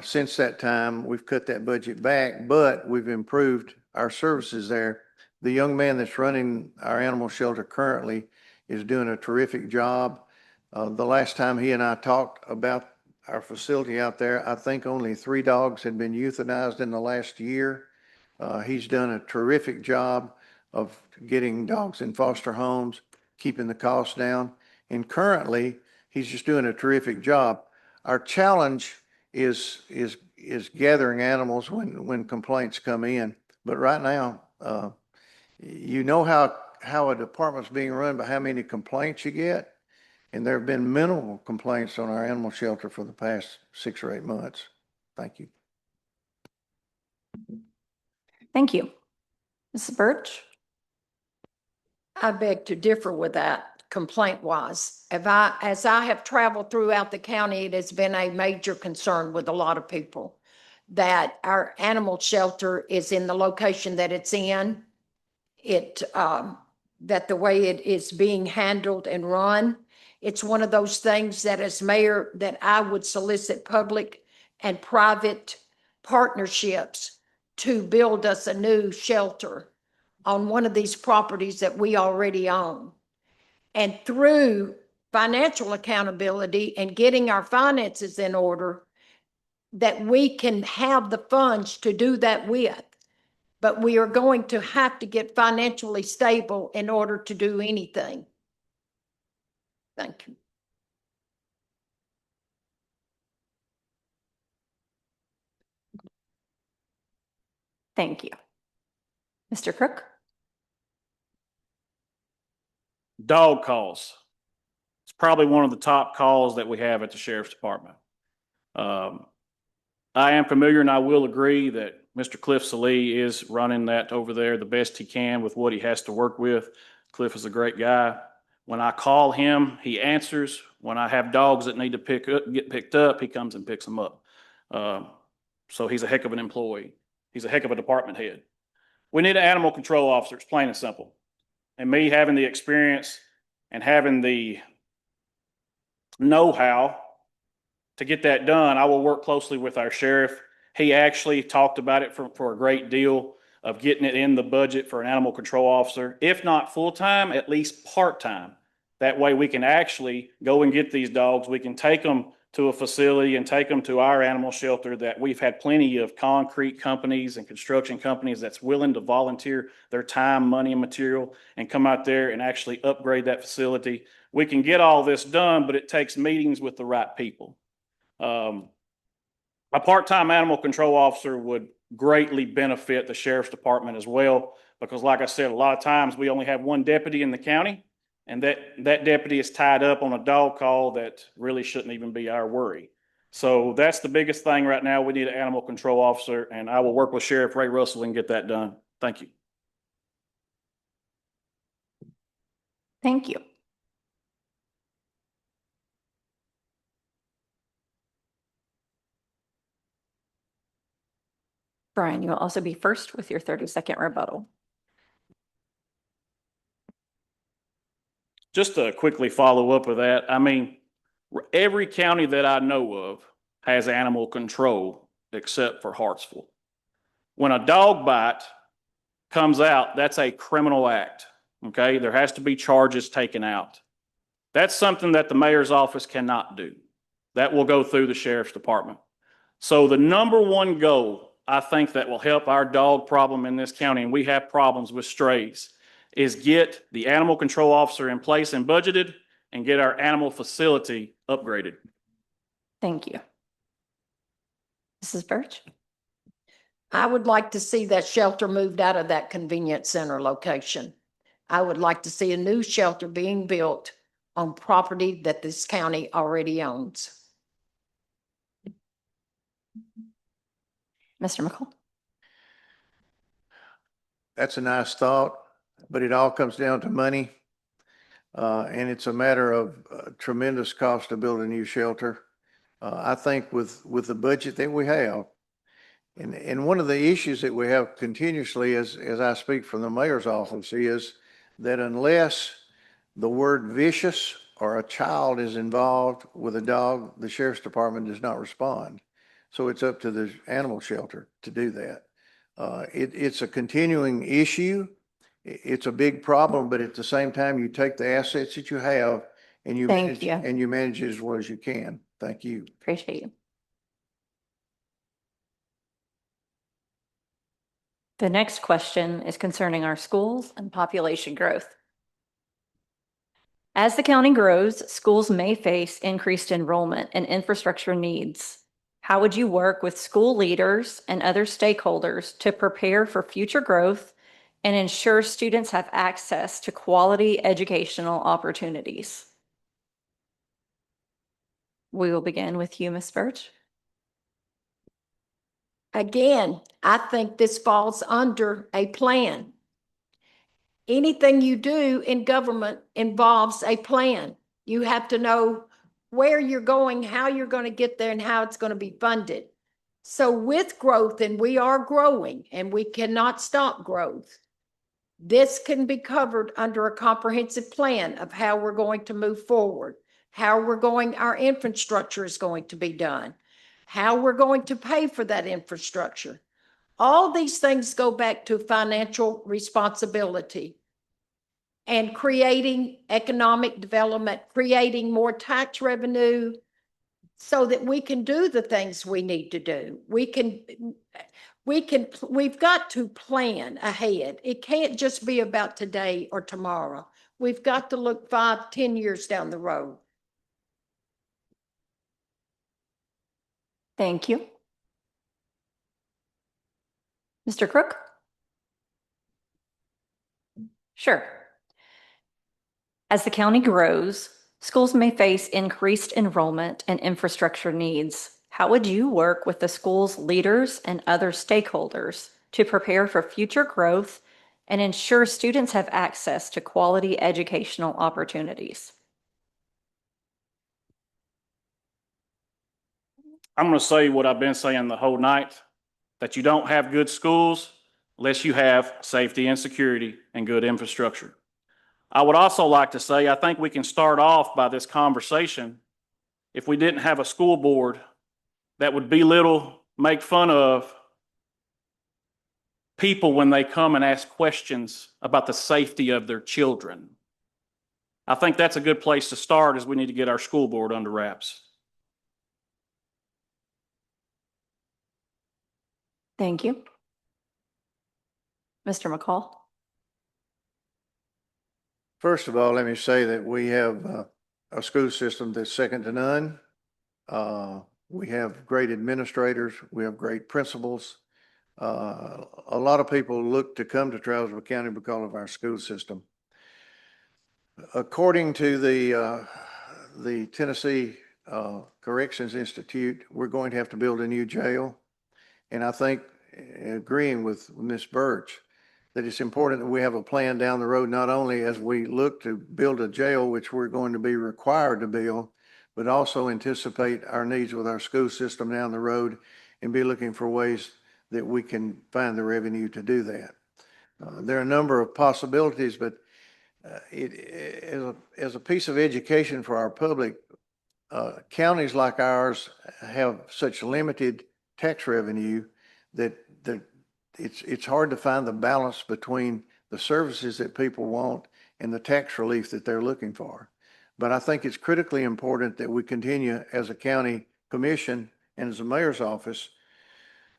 Speaker 3: Since that time, we've cut that budget back, but we've improved our services there. The young man that's running our animal shelter currently is doing a terrific job. The last time he and I talked about our facility out there, I think only 3 dogs had been euthanized in the last year. He's done a terrific job of getting dogs in foster homes, keeping the costs down. And currently, he's just doing a terrific job. Our challenge is gathering animals when complaints come in. But right now, you know how a department's being run by how many complaints you get. And there have been minimal complaints on our animal shelter for the past 6 or 8 months. Thank you.
Speaker 1: Thank you. Mrs. Burch?
Speaker 4: I beg to differ with that complaint-wise. As I have traveled throughout the county, it has been a major concern with a lot of people that our animal shelter is in the location that it's in. That the way it is being handled and run, it's one of those things that as mayor that I would solicit public and private partnerships to build us a new shelter on one of these properties that we already own. And through financial accountability and getting our finances in order, that we can have the funds to do that with. But we are going to have to get financially stable in order to do anything. Thank you.
Speaker 1: Thank you. Mr. Crook?
Speaker 2: Dog calls. It's probably one of the top calls that we have at the sheriff's department. I am familiar and I will agree that Mr. Cliff Salee is running that over there the best he can with what he has to work with. Cliff is a great guy. When I call him, he answers. When I have dogs that need to get picked up, he comes and picks them up. So he's a heck of an employee. He's a heck of a department head. We need an animal control officer. It's plain and simple. And me having the experience and having the know-how to get that done, I will work closely with our sheriff. He actually talked about it for a great deal of getting it in the budget for an animal control officer, if not full-time, at least part-time. That way we can actually go and get these dogs. We can take them to a facility and take them to our animal shelter that we've had plenty of concrete companies and construction companies that's willing to volunteer their time, money, and material and come out there and actually upgrade that facility. We can get all this done, but it takes meetings with the right people. A part-time animal control officer would greatly benefit the sheriff's department as well, because like I said, a lot of times we only have one deputy in the county, and that deputy is tied up on a dog call that really shouldn't even be our worry. So that's the biggest thing right now. We need an animal control officer, and I will work with Sheriff Ray Russell and get that done. Thank you.
Speaker 1: Thank you. Brian, you will also be first with your 30-second rebuttal.
Speaker 2: Just to quickly follow up with that, I mean, every county that I know of has animal control except for Hartsville. When a dog bite comes out, that's a criminal act, okay? There has to be charges taken out. That's something that the mayor's office cannot do. That will go through the sheriff's department. So the number one goal, I think, that will help our dog problem in this county, and we have problems with strays, is get the animal control officer in place and budgeted and get our animal facility upgraded.
Speaker 1: Thank you. Mrs. Burch?
Speaker 4: I would like to see that shelter moved out of that convenience center location. I would like to see a new shelter being built on property that this county already owns.
Speaker 1: Mr. McCall?
Speaker 3: That's a nice thought, but it all comes down to money. And it's a matter of tremendous cost to build a new shelter. I think with the budget that we have, and one of the issues that we have continuously as I speak from the mayor's office is that unless the word vicious or a child is involved with a dog, the sheriff's department does not respond. So it's up to the animal shelter to do that. It's a continuing issue. It's a big problem, but at the same time, you take the assets that you have and you
Speaker 1: Thank
Speaker 3: manage,
Speaker 1: you.
Speaker 3: and you manage it as well as you can. Thank you.
Speaker 1: Appreciate you. The next question is concerning our schools and population growth. As the county grows, schools may face increased enrollment and infrastructure needs. How would you work with school leaders and other stakeholders to prepare for future growth and ensure students have access to quality educational opportunities? We will begin with you, Ms. Burch.
Speaker 4: Again, I think this falls under a plan. Anything you do in government involves a plan. You have to know where you're going, how you're going to get there, and how it's going to be funded. So with growth, and we are growing, and we cannot stop growth, this can be covered under a comprehensive plan of how we're going to move forward, how our infrastructure is going to be done, how we're going to pay for that infrastructure. All these things go back to financial responsibility and creating economic development, creating more tax revenue so that we can do the things we need to do. We've got to plan ahead. It can't just be about today or tomorrow. We've got to look 5, 10 years down the road.
Speaker 1: Thank you. Mr. Crook? Sure. As the county grows, schools may face increased enrollment and infrastructure needs. How would you work with the school's leaders and other stakeholders to prepare for future growth and ensure students have access to quality educational opportunities?
Speaker 2: I'm going to say what I've been saying the whole night, that you don't have good schools unless you have safety and security and good infrastructure. I would also like to say, I think we can start off by this conversation if we didn't have a school board that would belittle, make fun of people when they come and ask questions about the safety of their children. I think that's a good place to start, as we need to get our school board under wraps.
Speaker 1: Thank you. Mr. McCall?
Speaker 3: First of all, let me say that we have a school system that's second to none. We have great administrators. We have great principals. A lot of people look to come to Trousdale County because of our school system. According to the Tennessee Corrections Institute, we're going to have to build a new jail. And I think, agreeing with Ms. Burch, that it's important that we have a plan down the road, not only as we look to build a jail, which we're going to be required to build, but also anticipate our needs with our school system down the road and be looking for ways that we can find the revenue to do that. There are a number of possibilities, but as a piece of education for our public, counties like ours have such limited tax revenue that it's hard to find the balance between the services that people want and the tax relief that they're looking for. But I think it's critically important that we continue as a county commission and as a mayor's office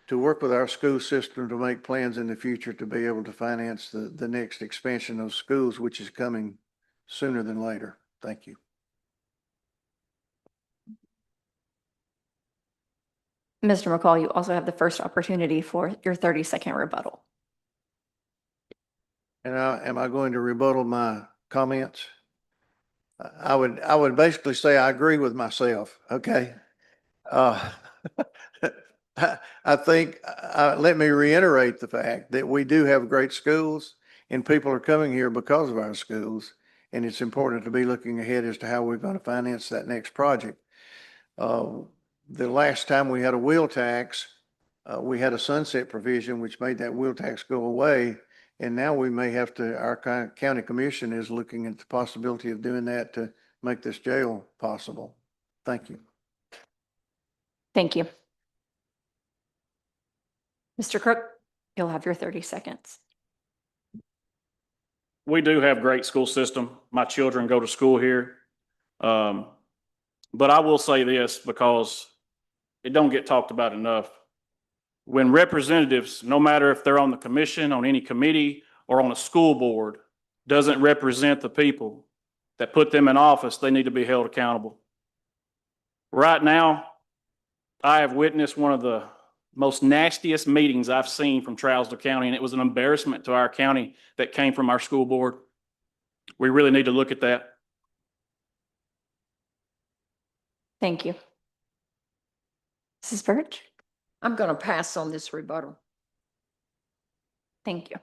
Speaker 3: to work with our school system to make plans in the future to be able to finance the next expansion of schools, which is coming sooner than later. Thank you.
Speaker 1: Mr. McCall, you also have the first opportunity for your 30-second rebuttal.
Speaker 3: And am I going to rebuttal my comments? I would basically say I agree with myself. Okay. I think, let me reiterate the fact that we do have great schools and people are coming here because of our schools. And it's important to be looking ahead as to how we're going to finance that next project. The last time we had a wheel tax, we had a sunset provision which made that wheel tax go away. And now we may have to, our county commission is looking at the possibility of doing that to make this jail possible. Thank you.
Speaker 1: Thank you. Mr. Crook, you'll have your 30 seconds.
Speaker 2: We do have great school system. My children go to school here. But I will say this because it don't get talked about enough. When representatives, no matter if they're on the commission, on any committee, or on a school board, doesn't represent the people that put them in office, they need to be held accountable. Right now, I have witnessed one of the most nastiest meetings I've seen from Trousdale County, and it was an embarrassment to our county that came from our school board. We really need to look at that.
Speaker 1: Thank you. Mrs. Burch?
Speaker 4: I'm going to pass on this rebuttal.
Speaker 1: Thank you.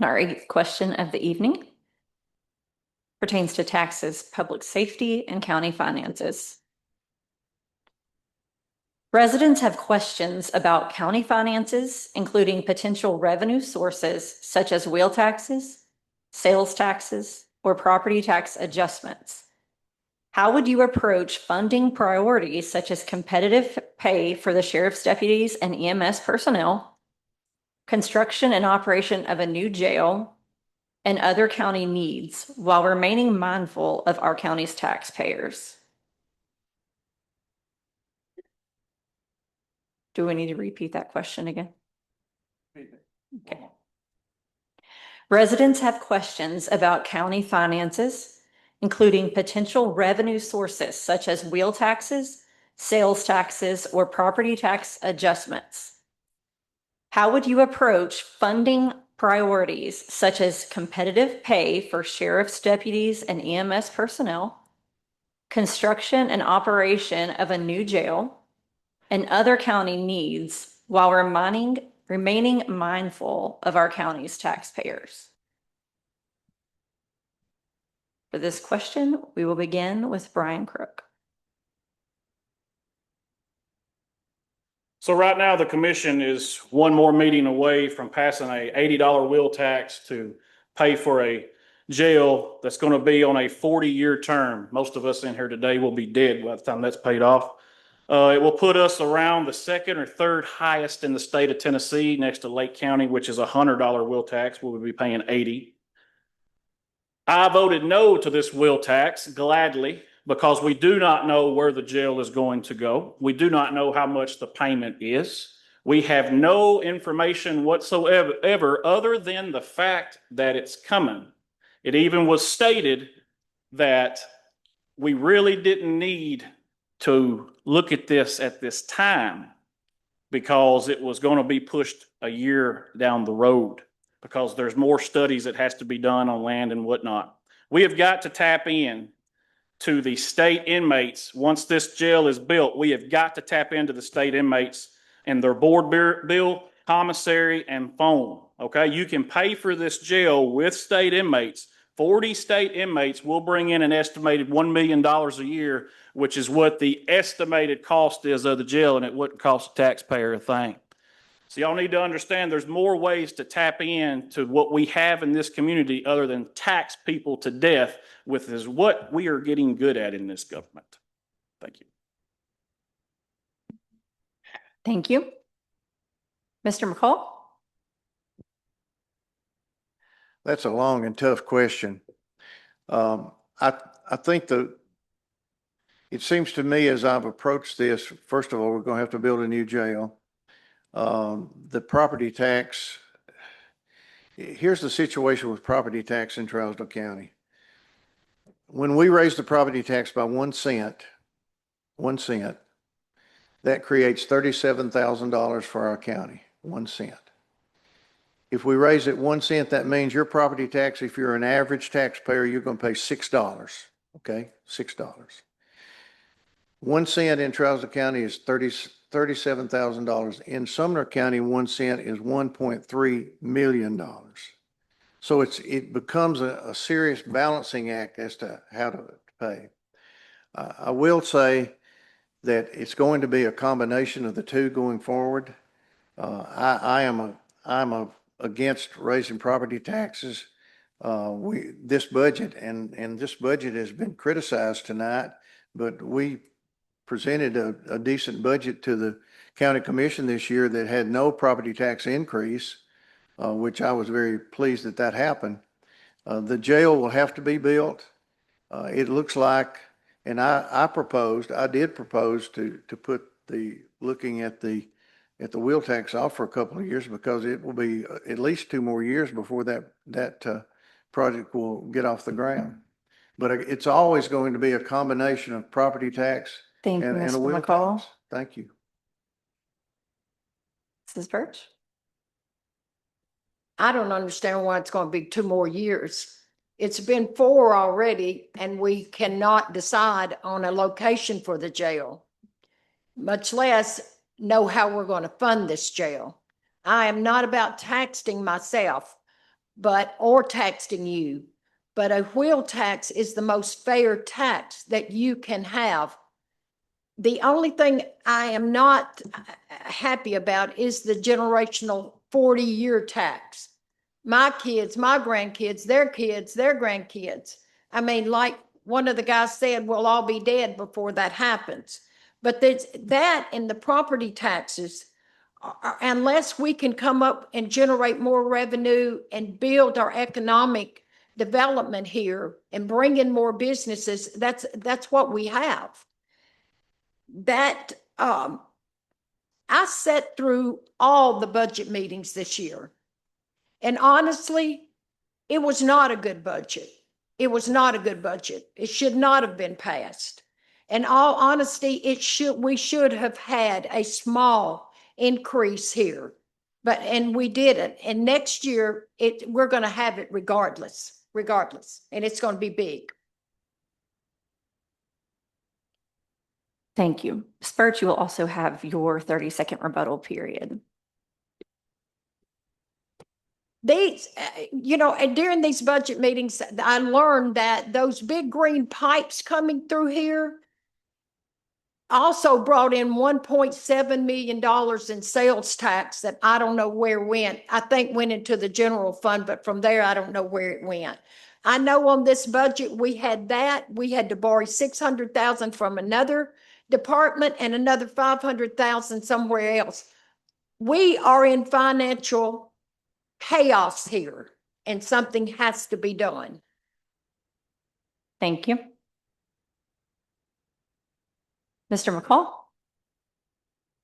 Speaker 1: Our eighth question of the evening pertains to taxes, public safety, and county finances. Residents have questions about county finances, including potential revenue sources such as wheel taxes, sales taxes, or property tax adjustments. How would you approach funding priorities such as competitive pay for the sheriff's deputies and EMS personnel, construction and operation of a new jail, and other county needs while remaining mindful of our county's taxpayers? Do we need to repeat that question again? Okay. Residents have questions about county finances, including potential revenue sources such as wheel taxes, sales taxes, or property tax adjustments. How would you approach funding priorities such as competitive pay for sheriff's deputies and EMS personnel, construction and operation of a new jail, and other county needs while remaining mindful of our county's taxpayers? For this question, we will begin with Brian Crook.
Speaker 2: So right now, the commission is one more meeting away from passing a $80 wheel tax to pay for a jail that's going to be on a 40-year term. Most of us in here today will be dead by the time that's paid off. It will put us around the second or third highest in the state of Tennessee, next to Lake County, which is a $100 wheel tax. We'll be paying $80. I voted no to this wheel tax gladly because we do not know where the jail is going to go. We do not know how much the payment is. We have no information whatsoever other than the fact that it's coming. It even was stated that we really didn't need to look at this at this time because it was going to be pushed a year down the road because there's more studies that has to be done on land and whatnot. We have got to tap in to the state inmates. Once this jail is built, we have got to tap into the state inmates and their board bill, commissary, and phone. Okay, you can pay for this jail with state inmates. 40 state inmates will bring in an estimated $1 million a year, which is what the estimated cost is of the jail, and it wouldn't cost the taxpayer a thing. So y'all need to understand there's more ways to tap into what we have in this community other than tax people to death, with is what we are getting good at in this government. Thank you.
Speaker 1: Thank you. Mr. McCall?
Speaker 3: That's a long and tough question. I think it seems to me as I've approached this, first of all, we're going to have to build a new jail. The property tax, here's the situation with property tax in Trousdale County. When we raise the property tax by 1 cent, that creates $37,000 for our county, 1 cent. If we raise it 1 cent, that means your property tax, if you're an average taxpayer, you're going to pay $6, okay? $6. 1 cent in Trousdale County is $37,000. In Sumner County, 1 cent is $1.3 million. So it becomes a serious balancing act as to how to pay. I will say that it's going to be a combination of the two going forward. I'm against raising property taxes. This budget and this budget has been criticized tonight, but we presented a decent budget to the county commission this year that had no property tax increase, which I was very pleased that that happened. The jail will have to be built. It looks like, and I did propose to put looking at the wheel tax off for a couple of years, because it will be at least 2 more years before that project will get off the ground. But it's always going to be a combination of property tax
Speaker 1: Thank you,
Speaker 3: and a
Speaker 1: Mr.
Speaker 3: wheel
Speaker 1: McCall.
Speaker 3: tax. Thank you.
Speaker 1: Mrs. Burch?
Speaker 4: I don't understand why it's going to be 2 more years. It's been 4 already, and we cannot decide on a location for the jail, much less know how we're going to fund this jail. I am not about taxing myself, or taxing you, but a wheel tax is the most fair tax that you can have. The only thing I am not happy about is the generational 40-year tax. My kids, my grandkids, their kids, their grandkids. I mean, like one of the guys said, we'll all be dead before that happens. But there's that in the property taxes, unless we can come up and generate more revenue and build our economic development here and bring in more businesses, that's what we have. I sat through all the budget meetings this year. And honestly, it was not a good budget. It was not a good budget. It should not have been passed. In all honesty, we should have had a small increase here, and we didn't. And next year, we're going to have it regardless, and it's going to be big.
Speaker 1: Thank you. Ms. Burch, you will also have your 30-second rebuttal period.
Speaker 4: And during these budget meetings, I learned that those big green pipes coming through here also brought in $1.7 million in sales tax that I don't know where went. I think went into the general fund, but from there, I don't know where it went. I know on this budget, we had to borrow $600,000 from another department and another $500,000 somewhere else. We are in financial chaos here, and something has to be done.
Speaker 1: Thank you. Mr. McCall?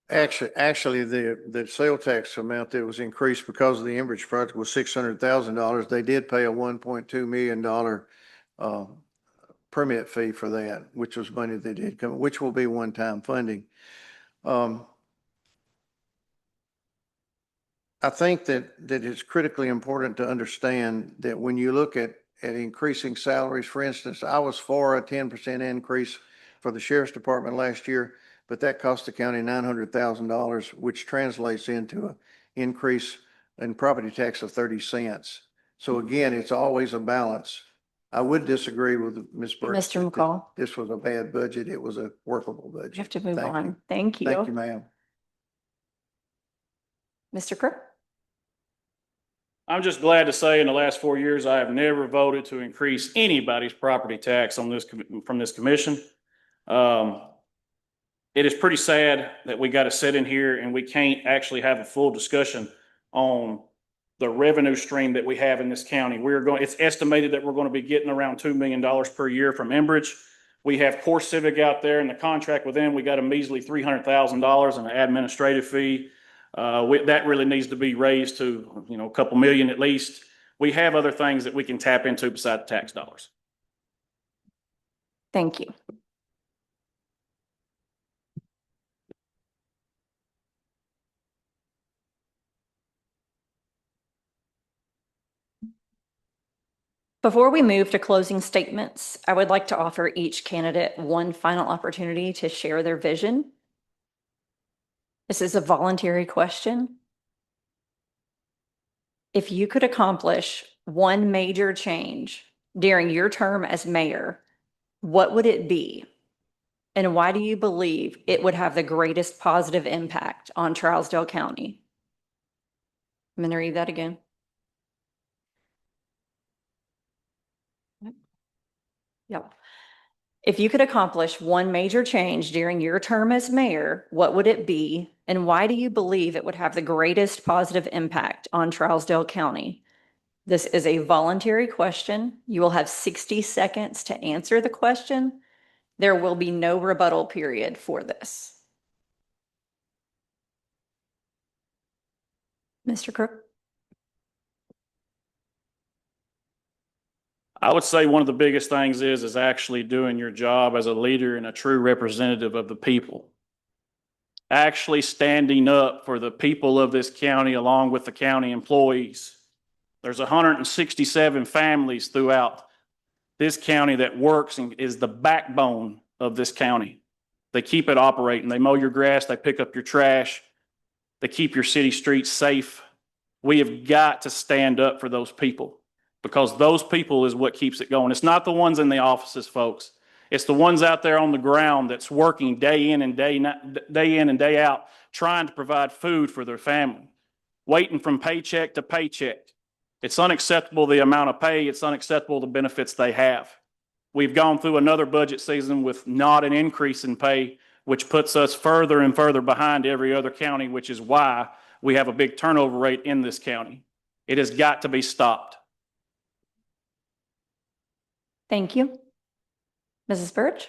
Speaker 3: Actually, the sale tax amount that was increased because of the Enbridge project was $600,000. They did pay a $1.2 million permit fee for that, which was money that did come, which will be one-time funding. I think that it's critically important to understand that when you look at increasing salaries, for instance, I was for a 10% increase for the sheriff's department last year, but that cost the county $900,000, which translates into an increase in property tax of 30 cents. So again, it's always a balance. I would disagree with Ms. Burch.
Speaker 1: Mr. McCall?
Speaker 3: This was a bad budget. It was a workable budget.
Speaker 1: You have to move
Speaker 3: Thank
Speaker 1: on.
Speaker 3: you.
Speaker 1: Thank you.
Speaker 3: Thank you, ma'am.
Speaker 1: Mr. Crook?
Speaker 2: I'm just glad to say in the last 4 years, I have never voted to increase anybody's property tax on from this commission. It is pretty sad that we got to sit in here and we can't actually have a full discussion on the revenue stream that we have in this county. It's estimated that we're going to be getting around $2 million per year from Enbridge. We have Core Civic out there in the contract with them. We got a measly $300,000 in an administrative fee. That really needs to be raised to, a couple million at least. We have other things that we can tap into besides the tax dollars.
Speaker 1: Thank you. Before we move to closing statements, I would like to offer each candidate one final opportunity to share their vision. This is a voluntary question. If you could accomplish one major change during your term as mayor, what would it be? And why do you believe it would have the greatest positive impact on Trousdale County? I'm going to read that again. Yep. If you could accomplish one major change during your term as mayor, what would it be? And why do you believe it would have the greatest positive impact on Trousdale County? This is a voluntary question. You will have 60 seconds to answer the question. There will be no rebuttal period for this. Mr. Crook?
Speaker 2: I would say one of the biggest things is actually doing your job as a leader and a true representative of the people. Actually standing up for the people of this county along with the county employees. There's 167 families throughout this county that works and is the backbone of this county. They keep it operating. They mow your grass. They pick up your trash. They keep your city streets safe. We have got to stand up for those people because those people is what keeps it going. It's not the ones in the offices, folks. It's the ones out there on the ground that's working day in and day out, trying to provide food for their family, waiting from paycheck to paycheck. It's unacceptable the amount of pay. It's unacceptable the benefits they have. We've gone through another budget season with not an increase in pay, which puts us further and further behind every other county, which is why we have a big turnover rate in this county. It has got to be stopped.
Speaker 1: Thank you. Mrs. Burch?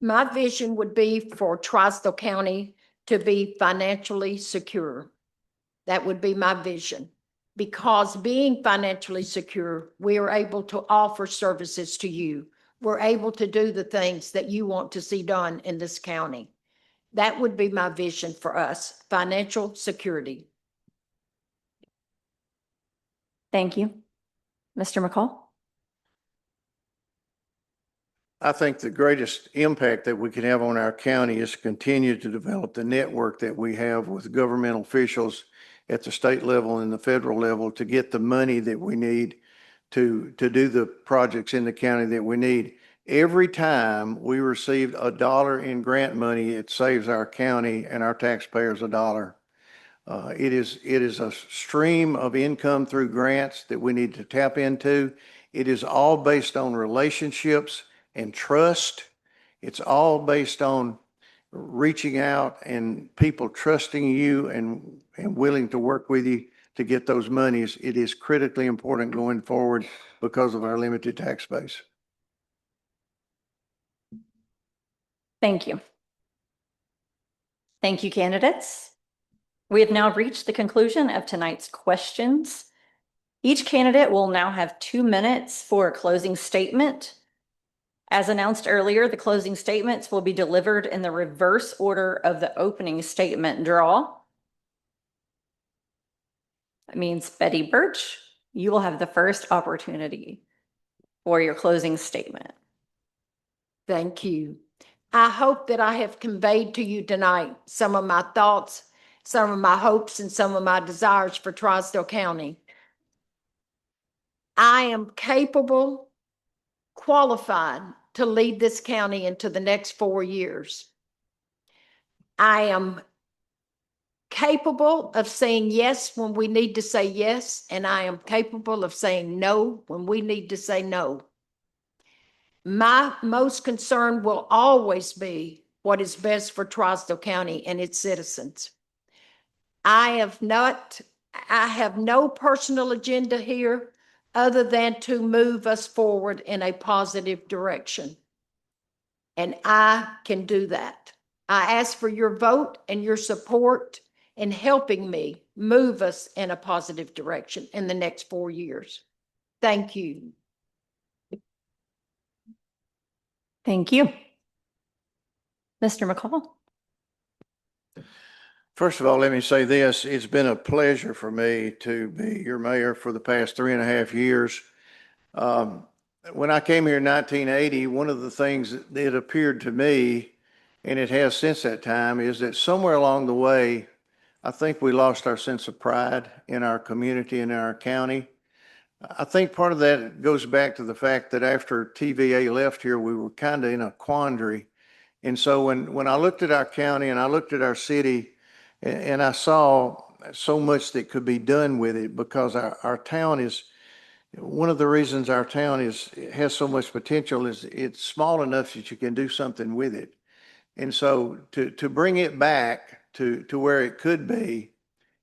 Speaker 4: My vision would be for Trousdale County to be financially secure. That would be my vision. Because being financially secure, we are able to offer services to you. We're able to do the things that you want to see done in this county. That would be my vision for us, financial security.
Speaker 1: Thank you. Mr. McCall?
Speaker 3: I think the greatest impact that we can have on our county is to continue to develop the network that we have with governmental officials at the state level and the federal level to get the money that we need to do the projects in the county that we need. Every time we receive $1 in grant money, it saves our county and our taxpayers $1. It is a stream of income through grants that we need to tap into. It is all based on relationships and trust. It's all based on reaching out and people trusting you and willing to work with you to get those monies. It is critically important going forward because of our limited tax base.
Speaker 1: Thank you. Thank you, candidates. We have now reached the conclusion of tonight's questions. Each candidate will now have 2 minutes for a closing statement. As announced earlier, the closing statements will be delivered in the reverse order of the opening statement draw. That means Betty Burch, you will have the first opportunity for your closing statement.
Speaker 4: Thank you. I hope that I have conveyed to you tonight some of my thoughts, some of my hopes, and some of my desires for Trousdale County. I am capable, qualified to lead this county into the next 4 years. I am capable of saying yes when we need to say yes, and I am capable of saying no when we need to say no. My most concern will always be what is best for Trousdale County and its citizens. I have no personal agenda here other than to move us forward in a positive direction. And I can do that. I ask for your vote and your support in helping me move us in a positive direction in the next 4 years. Thank you.
Speaker 1: Thank you. Mr. McCall?
Speaker 3: First of all, let me say this. It's been a pleasure for me to be your mayor for the past 3.5 years. When I came here in 1980, one of the things that appeared to me, and it has since that time, is that somewhere along the way, I think we lost our sense of pride in our community and in our county. I think part of that goes back to the fact that after TVA left here, we were kind of in a quandary. And so when I looked at our county and I looked at our city and I saw so much that could be done with it, because our town is, one of the reasons our town has so much potential is it's small enough that you can do something with it. And so to bring it back to where it could be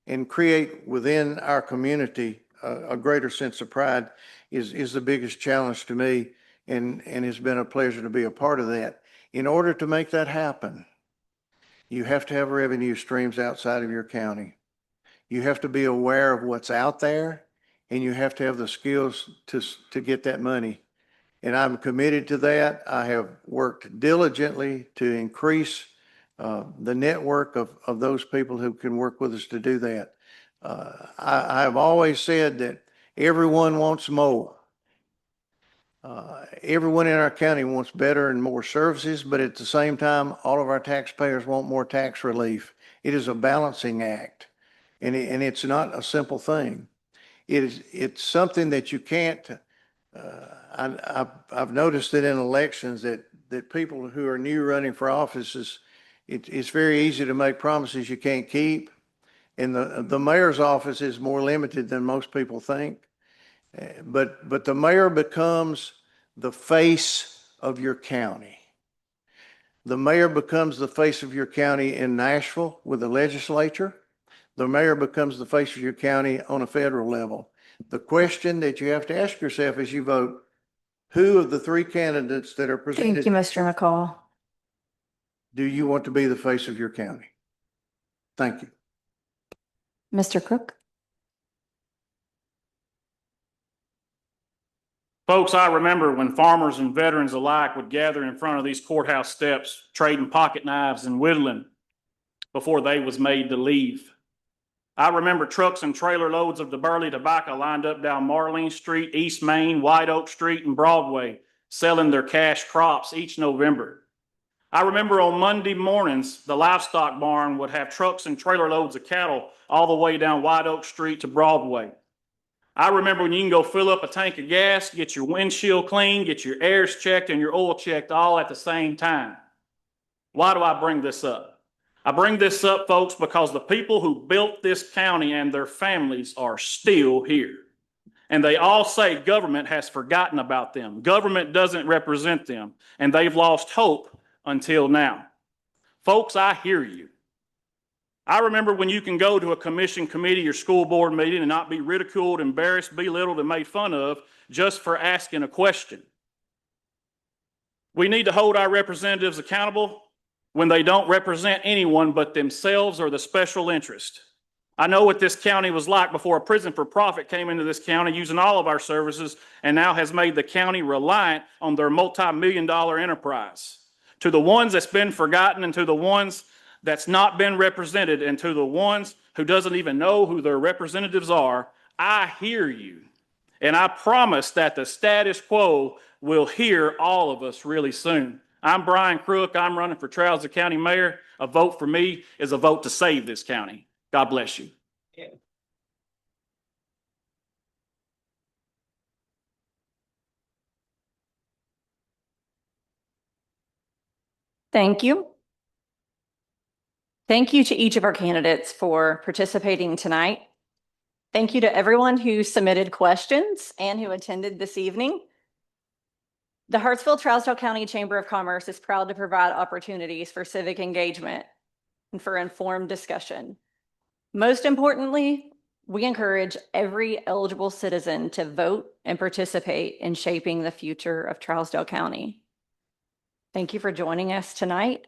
Speaker 3: and create within our community a greater sense of pride is the biggest challenge to me, and it's been a pleasure to be a part of that. In order to make that happen, you have to have revenue streams outside of your county. You have to be aware of what's out there, and you have to have the skills to get that money. And I'm committed to that. I have worked diligently to increase the network of those people who can work with us to do that. I have always said that everyone wants more. Everyone in our county wants better and more services, but at the same time, all of our taxpayers want more tax relief. It is a balancing act, and it's not a simple thing. It's something that you can't. I've noticed that in elections that people who are new running for offices, it's very easy to make promises you can't keep. And the mayor's office is more limited than most people think. But the mayor becomes the face of your county. The mayor becomes the face of your county in Nashville with the legislature. The mayor becomes the face of your county on a federal level. The question that you have to ask yourself as you vote, who of the three candidates that are presented?
Speaker 1: Thank you, Mr. McCall.
Speaker 3: Do you want to be the face of your county? Thank you.
Speaker 1: Mr. Crook?
Speaker 2: Folks, I remember when farmers and veterans alike would gather in front of these courthouse steps, trading pocket knives and whittling before they was made to leave. I remember trucks and trailer loads of DeBurley tobacco lined up down Marlene Street, East Main, White Oak Street, and Broadway, selling their cash crops each November. I remember on Monday mornings, the livestock barn would have trucks and trailer loads of cattle all the way down White Oak Street to Broadway. I remember when you can go fill up a tank of gas, get your windshield cleaned, get your airs checked and your oil checked all at the same time. Why do I bring this up? I bring this up, folks, because the people who built this county and their families are still here. And they all say government has forgotten about them. Government doesn't represent them, and they've lost hope until now. Folks, I hear you. I remember when you can go to a commission, committee, or school board meeting and not be ridiculed, embarrassed, belittled, and made fun of just for asking a question. We need to hold our representatives accountable when they don't represent anyone but themselves or the special interest. I know what this county was like before a prison for profit came into this county using all of our services and now has made the county reliant on their multi-million-dollar enterprise. To the ones that's been forgotten, and to the ones that's not been represented, and to the ones who doesn't even know who their representatives are, I hear you. And I promise that the status quo will hear all of us really soon. I'm Brian Crook. I'm running for Trousdale County Mayor. A vote for me is a vote to save this county. God bless you.
Speaker 1: Thank you. Thank you to each of our candidates for participating tonight. Thank you to everyone who submitted questions and who attended this evening. The Hartsville-Trousdale County Chamber of Commerce is proud to provide opportunities for civic engagement and for informed discussion. Most importantly, we encourage every eligible citizen to vote and participate in shaping the future of Trousdale County. Thank you for joining us tonight.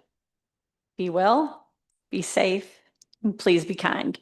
Speaker 1: Be well, be safe, and please be kind.